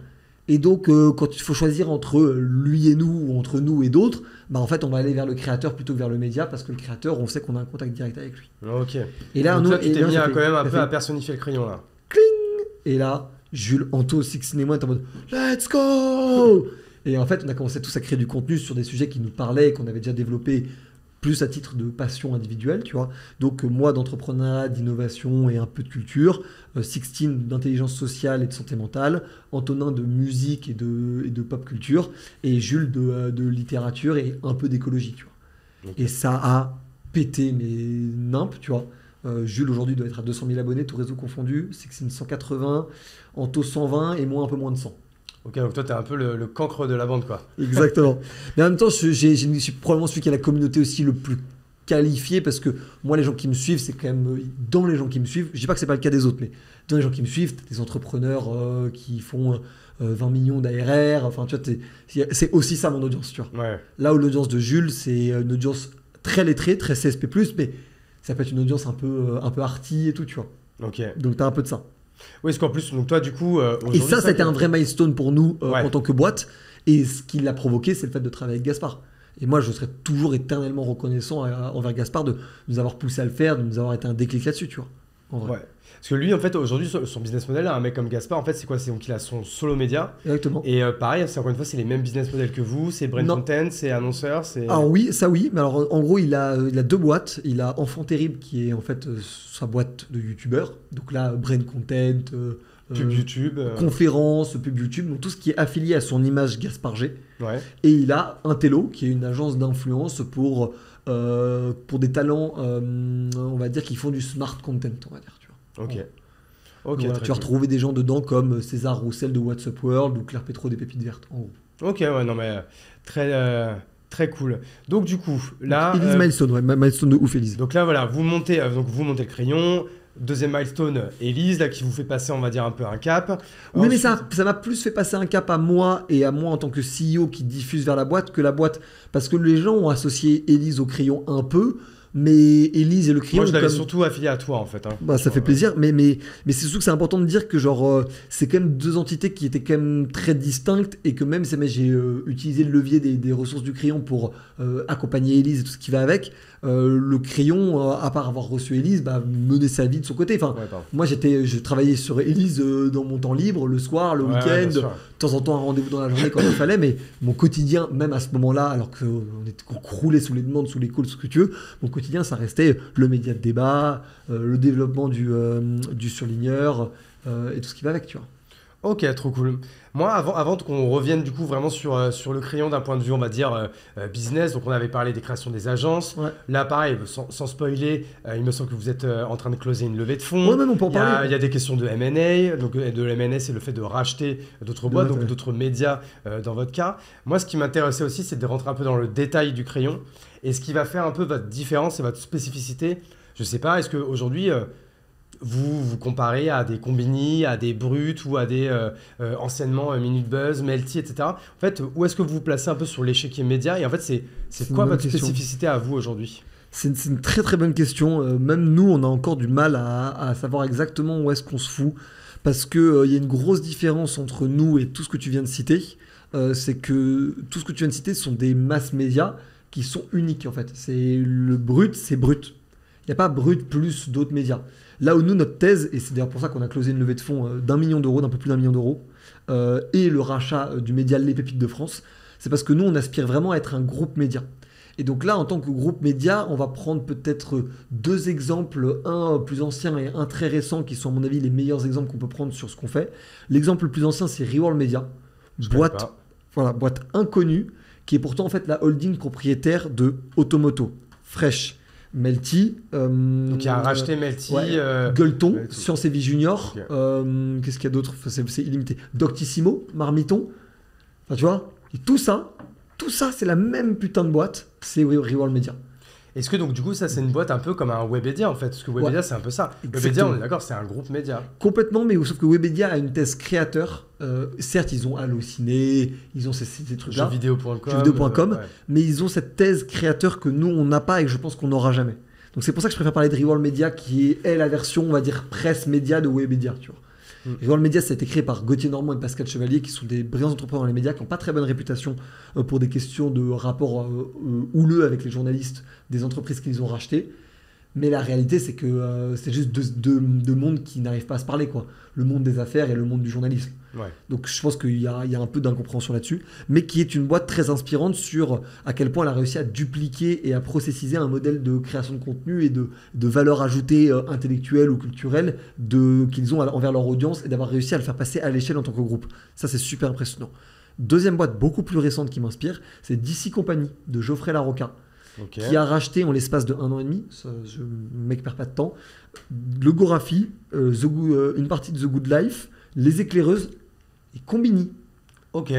Et donc, quand il faut choisir entre lui et nous, ou entre nous et d'autres, bah en fait, on va aller vers le créateur plutôt que vers le média, parce que le créateur, on sait qu'on a un contact direct avec lui. Ok. Et là, donc là, tu t'es mis quand même un peu à personnifier le crayon, là. Cling. Et là, Jules, Anto, Sixteen et moi, on est en mode « Let's go !» Et en fait, on a commencé tous à créer du contenu sur des sujets qui nous parlaient, qu'on avait déjà développés, plus à titre de passion individuelle, tu vois. Donc moi d'entrepreneuriat, d'innovation et un peu de culture, Sixteen d'intelligence sociale et de santé mentale, Antonin de musique et de pop culture, et Jules de littérature et un peu d'écologie, tu vois. Et ça a pété mes nimpes, tu vois. Jules aujourd'hui doit être à 200 000 abonnés, tout réseau confondu, Sixteen 180, Anto 120 et moi un peu moins de 100. Ok, donc toi, t'es un peu le cancre de la bande, quoi. Exactement. Mais en même temps, je suis probablement celui qui a la communauté aussi le plus qualifié, parce que moi, les gens qui me suivent, c'est quand même dans les gens qui me suivent. Je dis pas que c'est pas le cas des autres, mais dans les gens qui me suivent, t'as des entrepreneurs qui font 20 millions d'ARR. Enfin, tu vois, c'est aussi ça mon audience, tu vois. Ouais. Là où l'audience de Jules, c'est une audience très lettrée, très CSP+, mais ça peut être une audience un peu arty et tout, tu vois. Ok. Donc t'as un peu de ça. Oui, parce qu'en plus, donc toi, du coup, et ça, c'était un vrai milestone pour nous ouais. en tant que boîte. Et ce qui l'a provoqué, c'est le fait de travailler avec Gaspard. Et moi, je serai toujours éternellement reconnaissant envers Gaspard de nous avoir poussé à le faire, de nous avoir été un déclic là-dessus, tu vois. En vrai. Ouais. Parce que lui, en fait, aujourd'hui, son business model, un mec comme Gaspard, en fait, c'est quoi? C'est donc il a son solo média. Exactement. Et pareil, c'est encore une fois, c'est les mêmes business models que vous. C'est brain content, c'est annonceur, c'est. Alors oui, ça oui. Mais alors en gros, il a 2 boîtes. Il a Enfant Terrible qui est en fait sa boîte de youtubeur. Donc là, brain content. Pub YouTube. Conférences, pub YouTube, donc tout ce qui est affilié à son image Gaspard G. Ouais. Et il a Intello, qui est une agence d'influence pour des talents, on va dire, qui font du smart content, on va dire. Tu vois. Ok. Ouais. Ok. Voilà, tu vas retrouver des gens dedans comme César Roussel de What's Up World ou Claire Pétro des Pépites Vertes, en gros. Ok, ouais, non mais très cool. Donc du coup, là... Elise Milestone, ouais, milestone de ouf, Elise. Donc là, voilà, vous montez le crayon. Deuxième milestone, Elise, là, qui vous fait passer, on va dire, un peu un cap. Oui, ensuite... mais ça m'a plus fait passer un cap à moi et à moi en tant que CEO qui diffuse vers la boîte que la boîte. Parce que les gens ont associé Elise au crayon un peu, mais Elise et le crayon... Moi, je l'avais surtout affilié à toi, en fait. Hein. Bah, ça fait plaisir, mais c'est surtout que c'est important de dire que genre, c'est quand même 2 entités qui étaient quand même très distinctes et que même si j'ai utilisé le levier des ressources du crayon pour accompagner Elise et tout ce qui va avec, le crayon, à part avoir reçu Elise, menait sa vie de son côté. Enfin, moi, je travaillais sur Elise dans mon temps libre, le soir, le week-end, de temps en temps un rendez-vous dans la journée quand il fallait, mais mon quotidien, même à ce moment-là, alors qu'on croulait sous les demandes, sous les calls, ce que tu veux, mon quotidien, ça restait le média de débat, le développement du surligneur et tout ce qui va avec, tu vois. Ok, trop cool. Moi, avant qu'on revienne du coup vraiment sur le crayon d'un point de vue, on va dire, business, donc on avait parlé des créations des agences. Ouais. Là, pareil, sans spoiler, il me semble que vous êtes en train de closer une levée de fonds. Ouais, même on peut en parler. Il y a des questions de M&A. Donc, de M&A, c'est le fait de racheter d'autres boîtes, donc d'autres médias dans votre cas. Moi, ce qui m'intéressait aussi, c'est de rentrer un peu dans le détail du crayon. Et ce qui va faire un peu votre différence et votre spécificité, je sais pas, est-ce qu'aujourd'hui... vous comparez à des Combini, à des Brut ou à des anciennement Minute Buzz, Melty, etc. En fait, où est-ce que vous vous placez un peu sur l'échiquier média? Et en fait, c'est quoi votre spécificité à vous aujourd'hui? C'est une très très bonne question. Même nous, on a encore du mal à savoir exactement où est-ce qu'on se fout. Parce qu'il y a une grosse différence entre nous et tout ce que tu viens de citer. C'est que tout ce que tu viens de citer sont des masses médias qui sont uniques en fait. C'est le Brut, c'est Brut. Il n'y a pas Brut plus d'autres médias. Là où nous, notre thèse, et c'est d'ailleurs pour ça qu'on a closé une levée de fonds d'1 million d'euros, d'un peu plus d'1 million d'euros, et le rachat du média Les Pépites de France, C'est parce que nous, on aspire vraiment à être un groupe média. Et donc là, en tant que groupe média, on va prendre peut-être 2 exemples, un plus ancien et un très récent, qui sont à mon avis les meilleurs exemples qu'on peut prendre sur ce qu'on fait. L'exemple le plus ancien, c'est Reworld Media, boîte inconnue, qui est pourtant en fait la holding propriétaire de Automoto, Fresh, Melty. Donc il a racheté Melty, Gueuleton, Science et Vie Junior. Okay. Qu'est-ce qu'il y a d'autre? C'est illimité. Doctissimo, Marmiton. Enfin, tu vois, et tout ça, c'est la même putain de boîte. C'est Reworld Media. Est-ce que donc du coup ça c'est une boîte un peu comme un Webedia en fait? Parce que Webedia c'est un peu ça. Webedia, on est d'accord, c'est un groupe média. Complètement, mais sauf que Webedia a une thèse créateur. Certes, ils ont Allociné, ils ont ces trucs-là. Jeuxvideo.com. Mais ils ont cette thèse créateur que nous on n'a pas et que je pense qu'on n'aura jamais. Donc c'est pour ça que je préfère parler de Reworld Media qui est la version, on va dire, presse média de Webedia, tu vois. Reworld Media, ça a été créé par Gauthier Normand et Pascal Chevalier, qui sont des brillants entrepreneurs dans les médias, qui n'ont pas très bonne réputation pour des questions de rapport houleux avec les journalistes des entreprises qu'ils ont rachetées. Mais la réalité, c'est que c'est juste deux mondes qui n'arrivent pas à se parler, quoi. Le monde des affaires et le monde du journalisme. Ouais. Donc je pense qu'il y a un peu d'incompréhension là-dessus, mais qui est une boîte très inspirante sur à quel point elle a réussi à dupliquer et à processiser un modèle de création de contenu et de valeur ajoutée intellectuelle ou culturelle qu'ils ont envers leur audience et d'avoir réussi à le faire passer à l'échelle en tant que groupe. Ça, c'est super impressionnant. Deuxième boîte beaucoup plus récente qui m'inspire, c'est DC Company de Geoffrey Larocca. Okay. Qui a racheté en l'espace de 1 an et demi, le mec perd pas de temps, le Gorafi, une partie de The Good Life, Les Éclaireuses et Combini. Ok.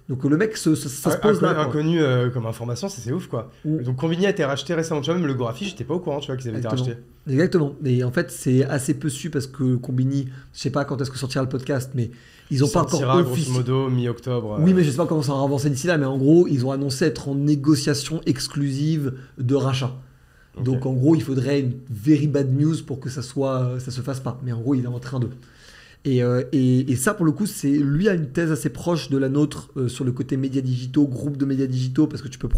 Donc le mec, ça se pose là. Inconnu comme information, c'est ouf quoi. Donc Combini a été racheté récemment, tu vois, même le Gorafi, j'étais pas au courant, tu vois, qu'ils avaient été rachetés. Exactement. Et en fait, c'est assez peu su parce que Combini, je sais pas quand est-ce que sortira le podcast, mais ils ont pas encore grosso modo mi-octobre. Oui, mais je sais pas comment ça va avancer d'ici là, mais en gros, ils ont annoncé être en négociation exclusive de rachat. Okay. Donc en gros, il faudrait une very bad news pour que ça se fasse pas. Mais en gros, il est en train de. Et ça, pour le coup, lui a une thèse assez proche de la nôtre sur le côté médias digitaux, groupe de médias digitaux, parce que tu peux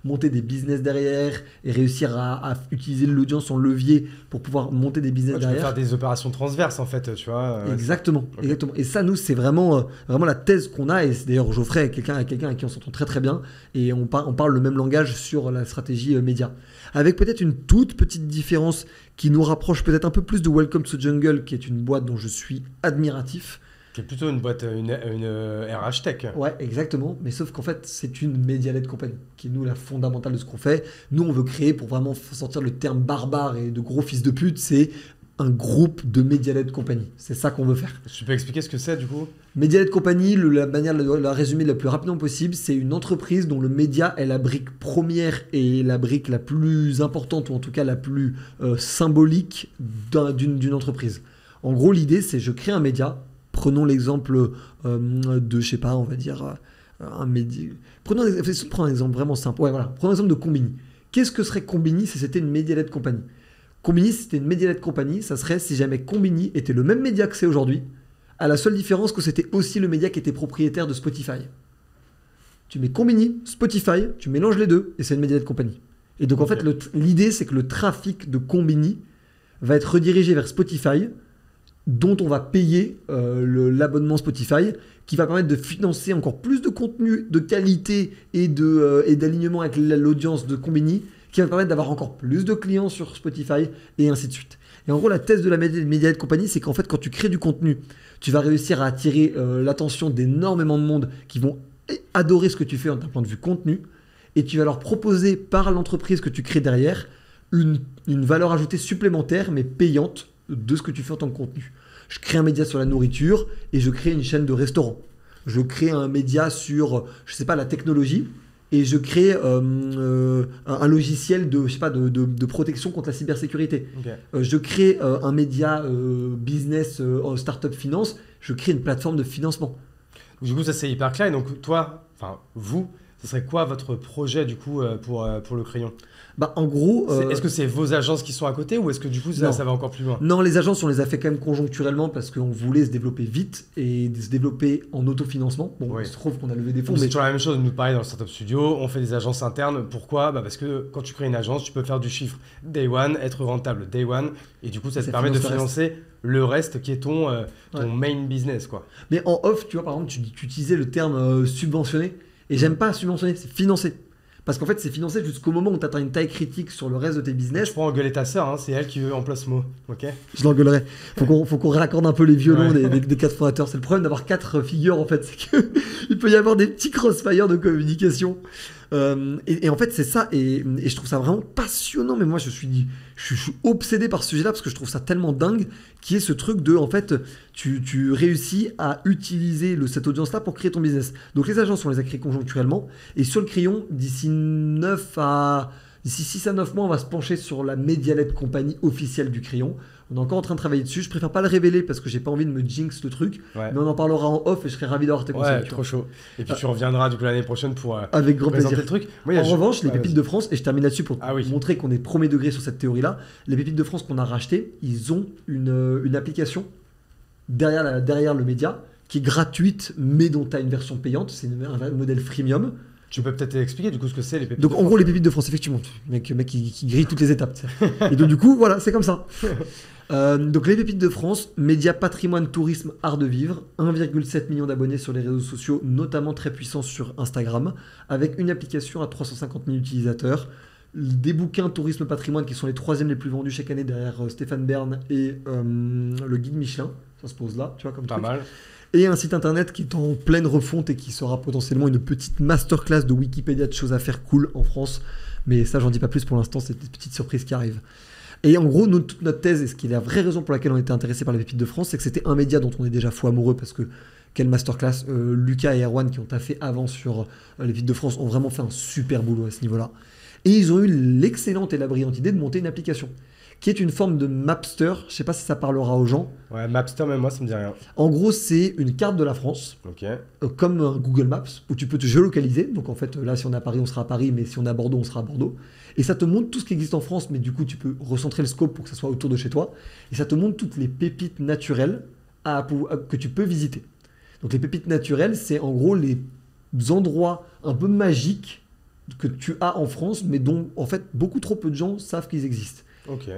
monter des business derrière et réussir à utiliser l'audience en levier pour pouvoir monter des business derrière. Tu peux faire des opérations transverses, en fait, tu vois. Exactement, okay. Exactement. Et ça, nous, c'est vraiment la thèse qu'on a. Et d'ailleurs, Geoffrey est quelqu'un avec qui on s'entend très très bien. Et on parle le même langage sur la stratégie média. Avec peut-être une toute petite différence qui nous rapproche peut-être un peu plus de Welcome to Jungle, qui est une boîte dont je suis admiratif. Qui est plutôt une boîte, une RH Tech. Ouais, exactement. Mais sauf qu'en fait, c'est une média-led company, qui est nous la fondamentale de ce qu'on fait. Nous, on veut créer, pour vraiment sortir le terme barbare et de gros fils de pute, c'est un groupe de média-led company. C'est ça qu'on veut faire. Tu peux expliquer ce que c'est du coup ? Média-led company, la manière de la résumer la plus rapidement possible, c'est une entreprise dont le média est la brique première et la brique la plus importante, ou en tout cas la plus symbolique d'une entreprise. En gros, l'idée, c'est je crée un média. Prenons l'exemple de, je sais pas, on va dire un média. Prenons un exemple vraiment simple. Ouais, voilà. Prenons l'exemple de Combini. Qu'est-ce que serait Combini si c'était une média-led company ? Combini, si c'était une média-led company, ça serait si jamais Combini était le même média que c'est aujourd'hui, à la seule différence que c'était aussi le média qui était propriétaire de Spotify. Tu mets Combini, Spotify, tu mélanges les deux et c'est une média-led company. Et donc en fait, l'idée, c'est que le trafic de Combini va être redirigé vers Spotify, dont on va payer l'abonnement Spotify, qui va permettre de financer encore plus de contenu de qualité et d'alignement avec l'audience de Combini, qui va permettre d'avoir encore plus de clients sur Spotify et ainsi de suite. Et en gros, la thèse de la média-led company, c'est qu'en fait, quand tu crées du contenu, tu vas réussir à attirer l'attention d'énormément de monde qui vont adorer ce que tu fais d'un point de vue contenu, et tu vas leur proposer par l'entreprise que tu crées derrière une valeur ajoutée supplémentaire, mais payante, de ce que tu fais en tant que contenu. Je crée un média sur la nourriture et je crée une chaîne de restaurants. Je crée un média sur, je sais pas, la technologie et je crée un logiciel de protection contre la cybersécurité. Okay. Je crée un média business startup finance. Je crée une plateforme de financement. Du coup, ça c'est hyper clair. Et donc toi, enfin vous, ce serait quoi votre projet du coup pour le crayon ? Bah, en gros, est-ce que c'est vos agences qui sont à côté ou est-ce que du coup ça va encore plus loin ? Non, les agences, on les a fait quand même conjoncturellement parce qu'on voulait se développer vite et se développer en autofinancement. Bon, oui. Il se trouve qu'on a levé des fonds. C'est toujours la même chose, nous pareil dans le Startup Studio, on fait des agences internes. Pourquoi ? Parce que quand tu crées une agence, tu peux faire du chiffre day one, être rentable day one et du coup ça te permet de financer le reste qui est ton main business, quoi. Mais en off, tu vois, par exemple, tu utilisais le terme subventionné. Et j'aime pas subventionner, c'est financer. Parce qu'en fait, c'est financé jusqu'au moment où tu atteins une taille critique sur le reste de tes business. Je pourrais engueuler ta sœur, hein, c'est elle qui veut emploie ce mot. Ok. Je l'engueulerai. Faut qu'on raccorde un peu les violons des 4 fondateurs. C'est le problème d'avoir 4 figures, en fait. C'est qu'il peut y avoir des petits crossfire de communication. Et en fait, c'est ça. Et je trouve ça vraiment passionnant. Mais moi, je suis obsédé par ce sujet-là parce que je trouve ça tellement dingue. Qui est ce truc de, en fait, tu réussis à utiliser cette audience-là pour créer ton business. Donc, les agences, on les a créées conjoncturellement. Et sur le crayon, d'ici 6 à 9 mois, on va se pencher sur la Medialite compagnie officielle du crayon. On est encore en train de travailler dessus. Je préfère pas le révéler parce que j'ai pas envie de me jinx le truc. Ouais. Mais on en parlera en off et je serais ravi d'avoir tes conseils. Ouais, trop chaud. Et puis tu reviendras du coup l'année prochaine pour avec grand présenter plaisir. le truc. Moi, en revanche, les pépites de France, et je termine là-dessus pour montrer qu'on est premier degré sur cette théorie-là. Les pépites de France qu'on a rachetées, ils ont une application derrière le média qui est gratuite, mais dont tu as une version payante. C'est un modèle freemium. Tu peux peut-être expliquer du coup ce que c'est les pépites donc de France. En gros les pépites de France, effectivement, mec qui grille toutes les étapes. Et donc du coup voilà, c'est comme ça. Donc les pépites de France, média patrimoine, tourisme, art de vivre, 1,7 million d'abonnés sur les réseaux sociaux, notamment très puissants sur Instagram, avec une application à 350 000 utilisateurs, des bouquins tourisme patrimoine qui sont les 3e les plus vendus chaque année derrière Stéphane Bern et le guide Michelin, ça se pose là, tu vois comme pas truc. mal. Et un site internet qui est en pleine refonte et qui sera potentiellement une petite masterclass de Wikipédia de choses à faire cool en France. Mais ça, j'en dis pas plus pour l'instant, c'est des petites surprises qui arrivent. Et en gros, toute notre thèse, et ce qui est la vraie raison pour laquelle on était intéressé par les pépites de France, c'est que c'était un média dont on est déjà fou amoureux parce que quelle masterclass, Lucas et Erwan qui ont taffé avant sur les pépites de France ont vraiment fait un super boulot à ce niveau-là. Et ils ont eu l'excellente et la brillante idée de monter une application qui est une forme de Mapster. Je sais pas si ça parlera aux gens. Ouais, Mapster, même moi, ça me dit rien. En gros, c'est une carte de la France, comme un Google Maps, où tu peux te géolocaliser. Donc en fait, là, si on est à Paris, on sera à Paris, mais si on est à Bordeaux, on sera à Bordeaux. Et ça te montre tout ce qui existe en France, mais du coup, tu peux recentrer le scope pour que ça soit autour de chez toi. Et ça te montre toutes les pépites naturelles que tu peux visiter. Donc les pépites naturelles, c'est en gros les endroits un peu magiques que tu as en France, mais dont en fait beaucoup trop peu de gens savent qu'ils existent.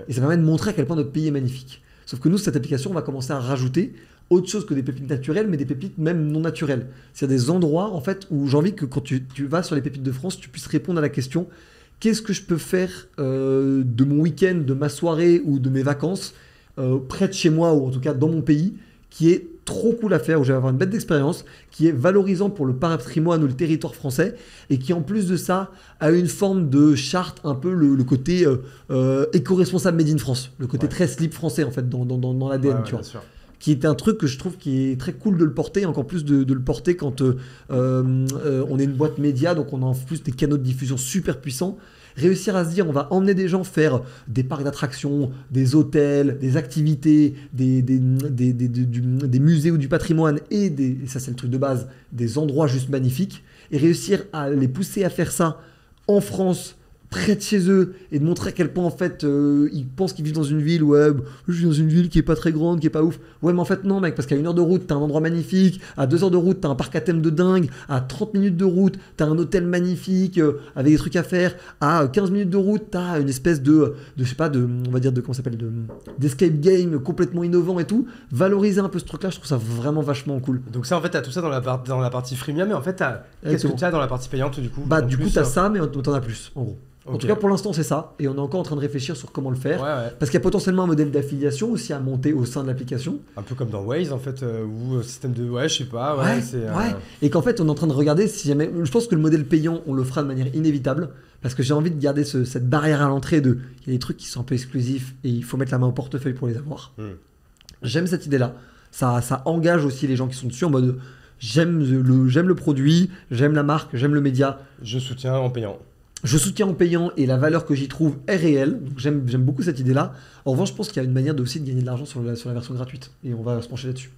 Et ça permet de montrer à quel point notre pays est magnifique. Sauf que nous, cette application, on va commencer à rajouter autre chose que des pépites naturelles, mais des pépites même non naturelles. C'est des endroits en fait où j'ai envie que quand tu vas sur les pépites de France, tu puisses répondre à la question: qu'est-ce que je peux faire de mon week-end, de ma soirée ou de mes vacances près de chez moi, ou en tout cas dans mon pays, qui est trop cool à faire, où je vais avoir une bête d'expérience, qui est valorisant pour le patrimoine ou le territoire français, et qui en plus de ça a une forme de charte, un peu le côté éco-responsable made in France, le côté très slip français en fait dans l'ADN, tu vois. Qui est un truc que je trouve qui est très cool de le porter, encore plus de le porter quand on est une boîte média, donc on a en plus des canaux de diffusion super puissants. Réussir à se dire, on va emmener des gens faire des parcs d'attractions, des hôtels, des activités, des musées ou du patrimoine, et ça c'est le truc de base, des endroits juste magnifiques, et réussir à les pousser à faire ça en France, près de chez eux, et de montrer à quel point en fait ils pensent qu'ils vivent dans une ville. Ouais, je vis dans une ville qui est pas très grande, qui est pas ouf. Ouais, mais en fait non mec, parce qu'à 1 heure de route t'as un endroit magnifique, à 2 heures de route t'as un parc à thème de dingue, à 30 minutes de route t'as un hôtel magnifique avec des trucs à faire, à 15 minutes de route t'as une espèce de je sais pas, on va dire comment ça s'appelle, d'escape game complètement innovant et tout. Valoriser un peu ce truc là, je trouve ça vraiment vachement cool. Donc ça en fait t'as tout ça dans la partie freemium, mais en fait qu'est-ce que tu as dans la partie payante du coup? Bah du coup t'as ça, mais t'en as plus en gros. En tout cas, pour l'instant, c'est ça. Et on est encore en train de réfléchir sur comment le faire. Parce qu'il y a potentiellement un modèle d'affiliation aussi à monter au sein de l'application. Un peu comme dans Waze, en fait, ou système de... Ouais, je sais pas. Et qu'en fait, on est en train de regarder si jamais... Je pense que le modèle payant, on le fera de manière inévitable. Parce que j'ai envie de garder cette barrière à l'entrée de... Il y a des trucs qui sont un peu exclusifs et il faut mettre la main au portefeuille pour les avoir. J'aime cette idée-là. Ça engage aussi les gens qui sont dessus en mode... J'aime le produit, j'aime la marque, j'aime le média. Je soutiens en payant. Je soutiens en payant et la valeur que j'y trouve est réelle. Donc j'aime beaucoup cette idée-là. En revanche, je pense qu'il y a une manière aussi de gagner de l'argent sur la version gratuite. Et on va se pencher là-dessus.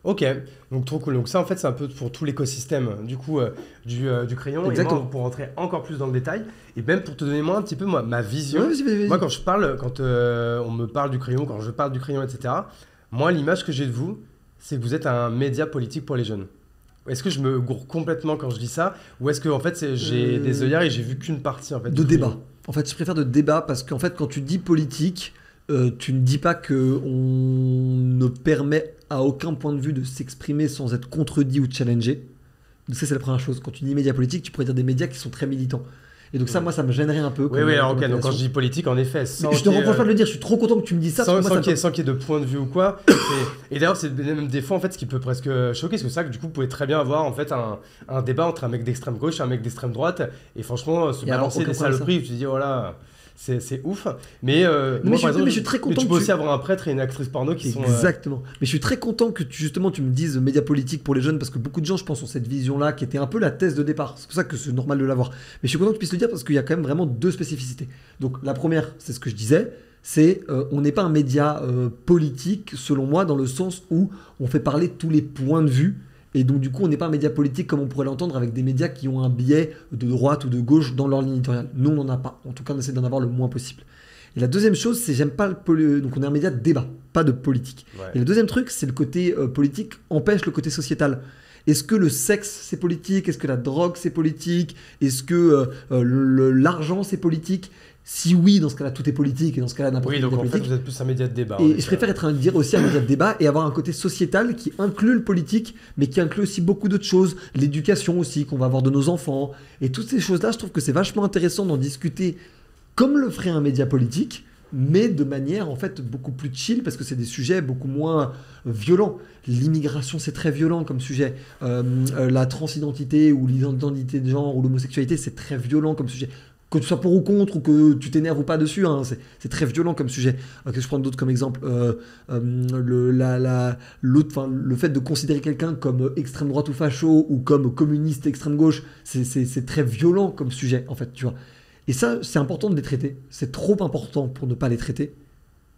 Ok, donc trop cool. Donc ça, en fait, c'est un peu pour tout l'écosystème du coup du crayon. Exactement. Et moi, pour rentrer encore plus dans le détail, et même pour te donner moi un petit peu ma vision. Ouais, vas-y. Moi, quand on me parle du crayon, quand je parle du crayon, etc., moi, l'image que j'ai de vous, c'est que vous êtes un média politique pour les jeunes. Est-ce que je me gourre complètement quand je dis ça, ou est-ce que en fait j'ai des œillères et j'ai vu qu'une partie en fait de débat. En fait, je préfère de débat parce qu'en fait, quand tu dis politique, tu ne dis pas que on ne permet à aucun point de vue de s'exprimer sans être contredit ou challengé. Donc ça, c'est la première chose. Quand tu dis médias politiques, tu pourrais dire des médias qui sont très militants. Et donc ça, moi, ça me gênerait un peu. Oui, alors ok, donc quand je dis politique, en effet, je te reproche pas de le dire, je suis trop content que tu me dises ça. Sans qu'il y ait de point de vue ou quoi. Et d'ailleurs, c'est même des fois, en fait, ce qui peut presque choquer, parce que c'est ça que du coup, vous pouvez très bien avoir en fait un débat entre un mec d'extrême gauche et un mec d'extrême droite, et franchement, se balancer des saloperies, tu te dis, voilà... C'est ouf, mais moi par exemple, je suis très content tu peux aussi avoir un prêtre et une actrice porno qui sont... Exactement, mais je suis très content que justement tu me dises médias politiques pour les jeunes, parce que beaucoup de gens je pense ont cette vision-là qui était un peu la thèse de départ, c'est pour ça que c'est normal de l'avoir. Mais je suis content que tu puisses le dire parce qu'il y a quand même vraiment deux spécificités. Donc la première, c'est ce que je disais, c'est on n'est pas un média politique selon moi dans le sens où on fait parler tous les points de vue. Et donc, du coup, on n'est pas un média politique comme on pourrait l'entendre avec des médias qui ont un biais de droite ou de gauche dans leur ligne éditoriale. Nous, on n'en a pas. En tout cas, on essaie d'en avoir le moins possible. Et la deuxième chose, c'est j'aime pas donc on est un média de débat, pas de politique. Ouais. Et le deuxième truc, c'est le côté politique empêche le côté sociétal. Est-ce que le sexe, c'est politique? Est-ce que la drogue, c'est politique? Est-ce que l'argent, c'est politique? Si oui, dans ce cas-là, tout est politique, et dans ce cas-là, n'importe quoi. Oui, donc en fait, vous êtes plus un média de débat. Et je préfère dire aussi un média de débat et avoir un côté sociétal qui inclut le politique, mais qui inclut aussi beaucoup d'autres choses, l'éducation aussi, qu'on va avoir de nos enfants. Et toutes ces choses-là, je trouve que c'est vachement intéressant d'en discuter comme le ferait un média politique, mais de manière en fait beaucoup plus chill, parce que c'est des sujets beaucoup moins violents. L'immigration, c'est très violent comme sujet. La transidentité ou l'identité de genre ou l'homosexualité, c'est très violent comme sujet. Que tu sois pour ou contre, ou que tu t'énerves ou pas dessus, hein, c'est très violent comme sujet. Que je prends d'autres comme exemple, le fait de considérer quelqu'un comme extrême droite ou facho, ou comme communiste extrême gauche, c'est très violent comme sujet, en fait, tu vois. Et ça, c'est important de les traiter. C'est trop important pour ne pas les traiter.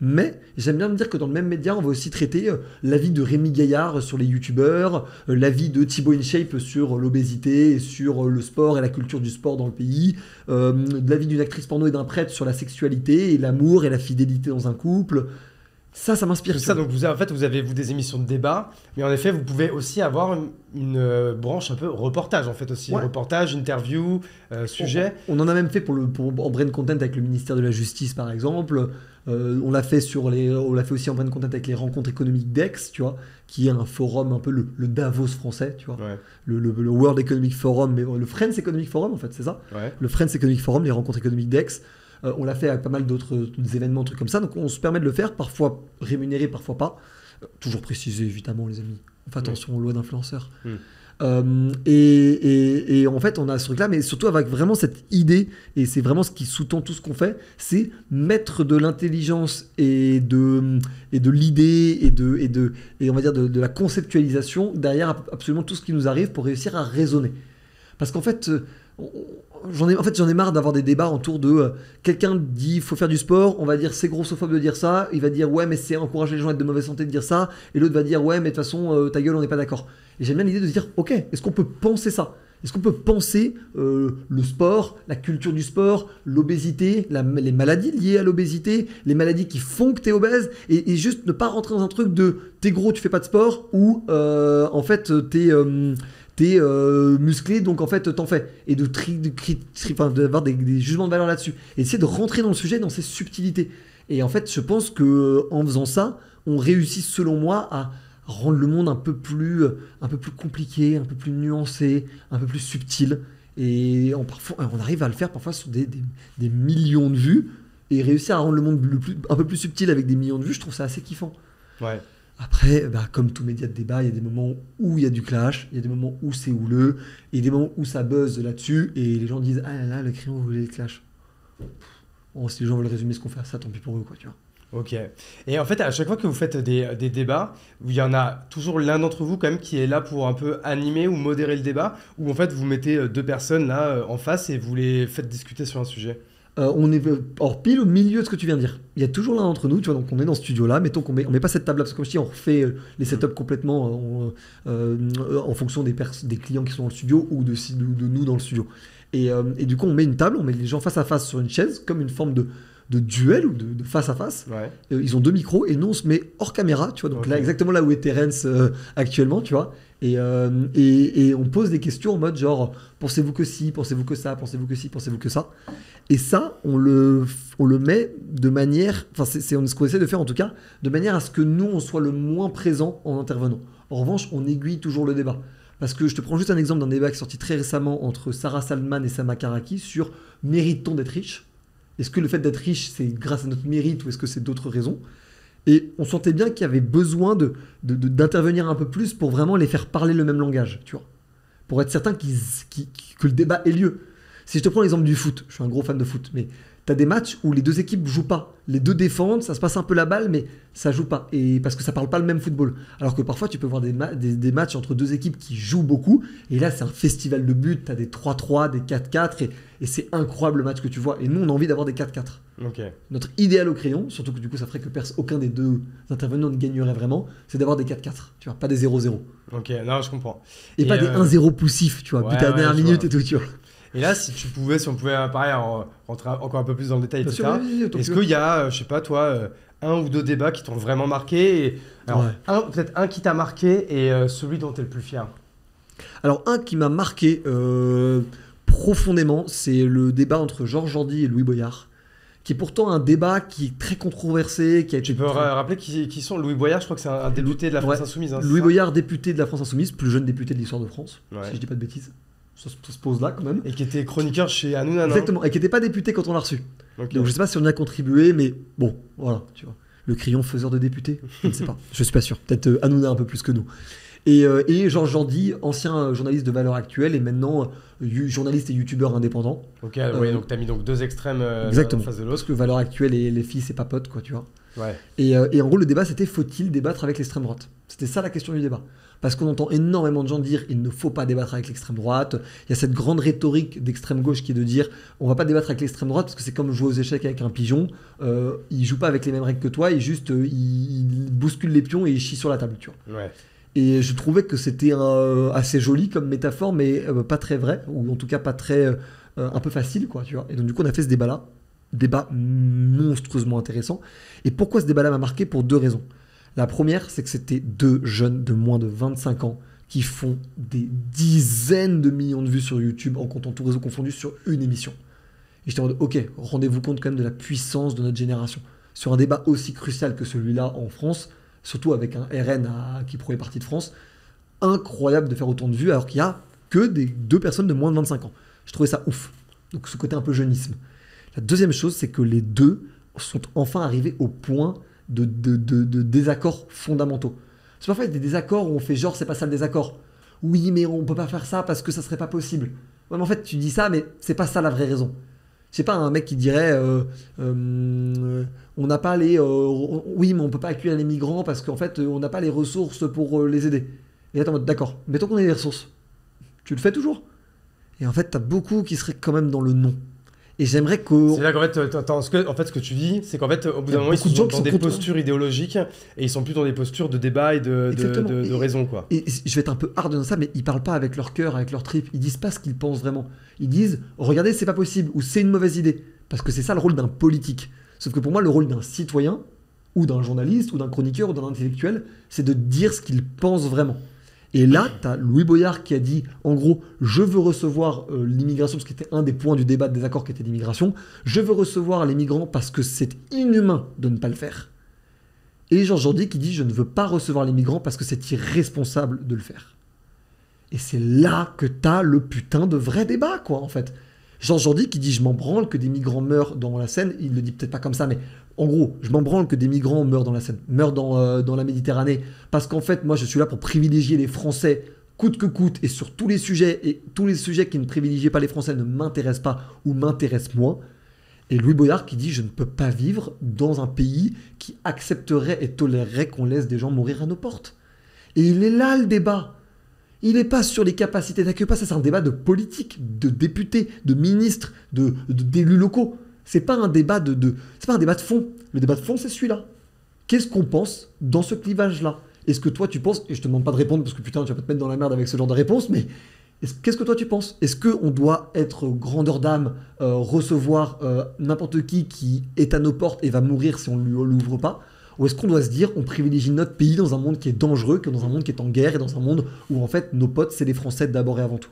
Mais j'aime bien me dire que dans le même média, on va aussi traiter l'avis de Rémi Gaillard sur les youtubeurs, l'avis de Thibaut InShape sur l'obésité, sur le sport et la culture du sport dans le pays, l'avis d'une actrice porno et d'un prêtre sur la sexualité et l'amour et la fidélité dans un couple. Ça m'inspire. C'est ça, donc vous avez des émissions de débat, mais en effet, vous pouvez aussi avoir une branche un peu reportage, en fait, aussi. Ouais. Reportage, interview, sujet. On en a même fait en brain content avec le ministère de la Justice, par exemple. On l'a fait aussi en brain content avec les rencontres économiques d'Aix, tu vois, qui est un forum un peu le Davos français, tu vois. Ouais. Le World Economic Forum, mais le Friends Economic Forum, en fait, c'est ça. Ouais. Le Friends Economic Forum, les rencontres économiques d'Aix. On l'a fait avec pas mal d'autres événements, trucs comme ça. Donc on se permet de le faire, parfois rémunéré, parfois pas. Toujours précisé, évidemment, les amis. On fait attention aux lois d'influenceurs. Et en fait, on a ce truc-là, mais surtout avec vraiment cette idée, et c'est vraiment ce qui sous-tend tout ce qu'on fait, c'est mettre de l'intelligence et de l'idée et on va dire de la conceptualisation derrière absolument tout ce qui nous arrive pour réussir à raisonner. Parce qu'en fait... J'en ai marre d'avoir des débats autour de quelqu'un dit il faut faire du sport, on va dire c'est grossophobe de dire ça, il va dire ouais mais c'est encourager les gens à être de mauvaise santé de dire ça, et l'autre va dire ouais mais de toute façon ta gueule on n'est pas d'accord. Et j'aime bien l'idée de se dire ok, est-ce qu'on peut penser ça? Est-ce qu'on peut penser le sport, la culture du sport, l'obésité, les maladies liées à l'obésité, les maladies qui font que t'es obèse, et juste ne pas rentrer dans un truc de t'es gros tu fais pas de sport, ou en fait t'es musclé, donc en fait t'en fais, et d'avoir des jugements de valeur là-dessus, et essayer de rentrer dans le sujet, dans ses subtilités. Et en fait je pense qu'en faisant ça, on réussit selon moi à rendre le monde un peu plus compliqué, un peu plus nuancé, un peu plus subtil, et on arrive à le faire parfois sur des millions de vues, et réussir à rendre le monde un peu plus subtil avec des millions de vues, je trouve ça assez kiffant. Ouais. Après, comme tout média de débat, il y a des moments où il y a du clash, il y a des moments où c'est houleux, et des moments où ça buzz là-dessus, et les gens disent « Ah là là, le crayon voulait le clash. » Bon, si les gens veulent résumer ce qu'on fait à ça, tant pis pour eux, quoi, tu vois. Ok. Et en fait, à chaque fois que vous faites des débats, il y en a toujours l'un d'entre vous quand même qui est là pour un peu animer ou modérer le débat, ou en fait vous mettez deux personnes là en face et vous les faites discuter sur un sujet. On est pile au milieu de ce que tu viens de dire. Il y a toujours l'un d'entre nous, tu vois, donc on est dans ce studio-là, mettons on met pas cette table-là, parce que comme je dis, on refait les setups complètement en fonction des clients qui sont dans le studio ou de nous dans le studio. Et du coup, on met une table, on met les gens face à face sur une chaise, comme une forme de duel ou de face à face. Ouais. Ils ont deux micros, et nous, on se met hors caméra, tu vois, donc là, exactement là où est Terence actuellement, tu vois. Et on pose des questions en mode genre pensez-vous que si, pensez-vous que ça, pensez-vous que si, pensez-vous que ça. Et ça, on le met de manière, enfin c'est ce qu'on essaie de faire en tout cas, de manière à ce que nous on soit le moins présent en intervenant. En revanche, on aiguille toujours le débat. Parce que je te prends juste un exemple d'un débat qui est sorti très récemment entre Sarah Salman et Sama Karaki sur mérite-t-on d'être riche? Est-ce que le fait d'être riche, c'est grâce à notre mérite ou est-ce que c'est d'autres raisons? Et on sentait bien qu'il y avait besoin d'intervenir un peu plus pour vraiment les faire parler le même langage, tu vois. Pour être certain que le débat ait lieu. Si je te prends l'exemple du foot, je suis un gros fan de foot, mais tu as des matchs où les deux équipes jouent pas. Les deux défendent, ça se passe un peu la balle, mais ça joue pas. Et parce que ça parle pas le même football. Alors que parfois, tu peux voir des matchs entre deux équipes qui jouent beaucoup. Et là, c'est un festival de buts. Tu as des 3-3, des 4-4. Et c'est incroyable le match que tu vois. Et nous, on a envie d'avoir des 4-4. Okay. Notre idéal au crayon, surtout que du coup, ça ferait que aucun des deux intervenants ne gagnerait vraiment, c'est d'avoir des 4-4. Tu vois, pas des 0-0. Ok, non, je comprends. Et pas des 1-0 poussifs, tu vois, but à la dernière minute et tout, tu vois. Et là, si on pouvait pareil, rentrer encore un peu plus dans le détail, Bien etc. sûr, oui, Est-ce qu'il y a, je sais pas, toi, un ou deux débats qui t'ont vraiment marqué alors, peut-être un qui t'a marqué et celui dont tu es le plus fier. Alors, un qui m'a marqué profondément, c'est le débat entre Georges Jordi et Louis Boyard, qui est pourtant un débat qui est très controversé. Tu peux rappeler qui sont Louis Boyard, je crois que c'est un député de la France Insoumise. Hein, Louis Boyard, député de la France Insoumise, plus jeune député de l'histoire de France, si je dis pas de bêtises. Ça se pose là quand même. Et qui était chroniqueur chez Hanouna. Exactement, et qui n'était pas député quand on l'a reçu. Okay. Donc je sais pas si on y a contribué, mais bon, voilà, tu vois. Le crayon faiseur de député, je ne sais pas, je suis pas sûr. Peut-être Hanouna un peu plus que nous. Et Georges Jordi, ancien journaliste de Valeurs Actuelles et maintenant journaliste et youtubeur indépendant. Ok, oui, donc tu as mis donc deux extrêmes exactement, en face de l'autre. Parce que Valeurs Actuelles et les filles, c'est pas potes, quoi, tu vois. Ouais. Et en gros, le débat, c'était faut-il débattre avec l'extrême droite? C'était ça la question du débat. Parce qu'on entend énormément de gens dire il ne faut pas débattre avec l'extrême droite. Il y a cette grande rhétorique d'extrême gauche qui est de dire on va pas débattre avec l'extrême droite parce que c'est comme jouer aux échecs avec un pigeon. Il joue pas avec les mêmes règles que toi, il bouscule les pions et il chie sur la table, tu vois. Ouais. Et je trouvais que c'était assez joli comme métaphore, mais pas très vrai, ou en tout cas pas très un peu facile, quoi, tu vois. Et donc du coup on a fait ce débat-là, débat monstrueusement intéressant. Et pourquoi ce débat-là m'a marqué? Pour deux raisons. La première, c'est que c'était deux jeunes de moins de 25 ans qui font des dizaines de millions de vues sur YouTube en comptant tout réseau confondu sur une émission. Et j'étais en mode, ok, rendez-vous compte quand même de la puissance de notre génération. Sur un débat aussi crucial que celui-là en France, surtout avec un RN qui prenait parti de France, incroyable de faire autant de vues alors qu'il n'y a que deux personnes de moins de 25 ans. Je trouvais ça ouf. Donc ce côté un peu jeunisme. La deuxième chose, c'est que les deux sont enfin arrivés au point de désaccords fondamentaux. C'est parfois des désaccords où on fait genre c'est pas ça le désaccord. Oui, mais on peut pas faire ça parce que ça serait pas possible. Ouais, mais en fait, tu dis ça, mais c'est pas ça la vraie raison. C'est pas un mec qui dirait on n'a pas les oui, mais on peut pas accueillir les migrants parce qu'en fait on n'a pas les ressources pour les aider. Et là t'es en mode d'accord, mettons qu'on ait les ressources. Tu le fais toujours. Et en fait t'as beaucoup qui seraient quand même dans le non. Et j'aimerais que... C'est là qu'en fait, ce que tu dis, c'est qu'en fait, au bout d'un moment, ils sont dans des postures idéologiques et ils sont plus dans des postures de débat et de raison, quoi. Et je vais être un peu hard dans ça, mais ils parlent pas avec leur cœur, avec leur trip. Ils disent pas ce qu'ils pensent vraiment. Ils disent, regardez, c'est pas possible, ou c'est une mauvaise idée. Parce que c'est ça le rôle d'un politique. Sauf que pour moi, le rôle d'un citoyen, ou d'un journaliste, ou d'un chroniqueur, ou d'un intellectuel, c'est de dire ce qu'ils pensent vraiment. Et là, tu as Louis Boyard qui a dit, en gros, je veux recevoir l'immigration, parce que c'était un des points du débat de désaccord qui était l'immigration, je veux recevoir les migrants parce que c'est inhumain de ne pas le faire. Et Georges Jordi qui dit, je ne veux pas recevoir les migrants parce que c'est irresponsable de le faire. Et c'est là que tu as le putain de vrai débat, quoi, en fait. Georges Jordi qui dit, je m'en branle que des migrants meurent dans la Seine, il le dit peut-être pas comme ça, mais en gros, je m'en branle que des migrants meurent dans la Seine, meurent dans la Méditerranée, parce qu'en fait, moi, je suis là pour privilégier les Français, coûte que coûte, et sur tous les sujets, et tous les sujets qui ne privilégient pas les Français ne m'intéressent pas ou m'intéressent moins. Et Louis Boyard qui dit, je ne peux pas vivre dans un pays qui accepterait et tolérerait qu'on laisse des gens mourir à nos portes. Et il est là le débat. Il n'est pas sur les capacités d'accueil, ça c'est un débat de politique, de députés, de ministres, d'élus locaux. C'est pas un débat c'est pas un débat de fond. Le débat de fond, c'est celui-là. Qu'est-ce qu'on pense dans ce clivage-là? Est-ce que toi, tu penses, et je te demande pas de répondre parce que putain, tu vas pas te mettre dans la merde avec ce genre de réponse, mais qu'est-ce que toi, tu penses? Est-ce qu'on doit être grandeur d'âme, recevoir n'importe qui est à nos portes et va mourir si on ne l'ouvre pas? Ou est-ce qu'on doit se dire, on privilégie notre pays dans un monde qui est dangereux, que dans un monde qui est en guerre et dans un monde où en fait nos potes, c'est les Français d'abord et avant tout?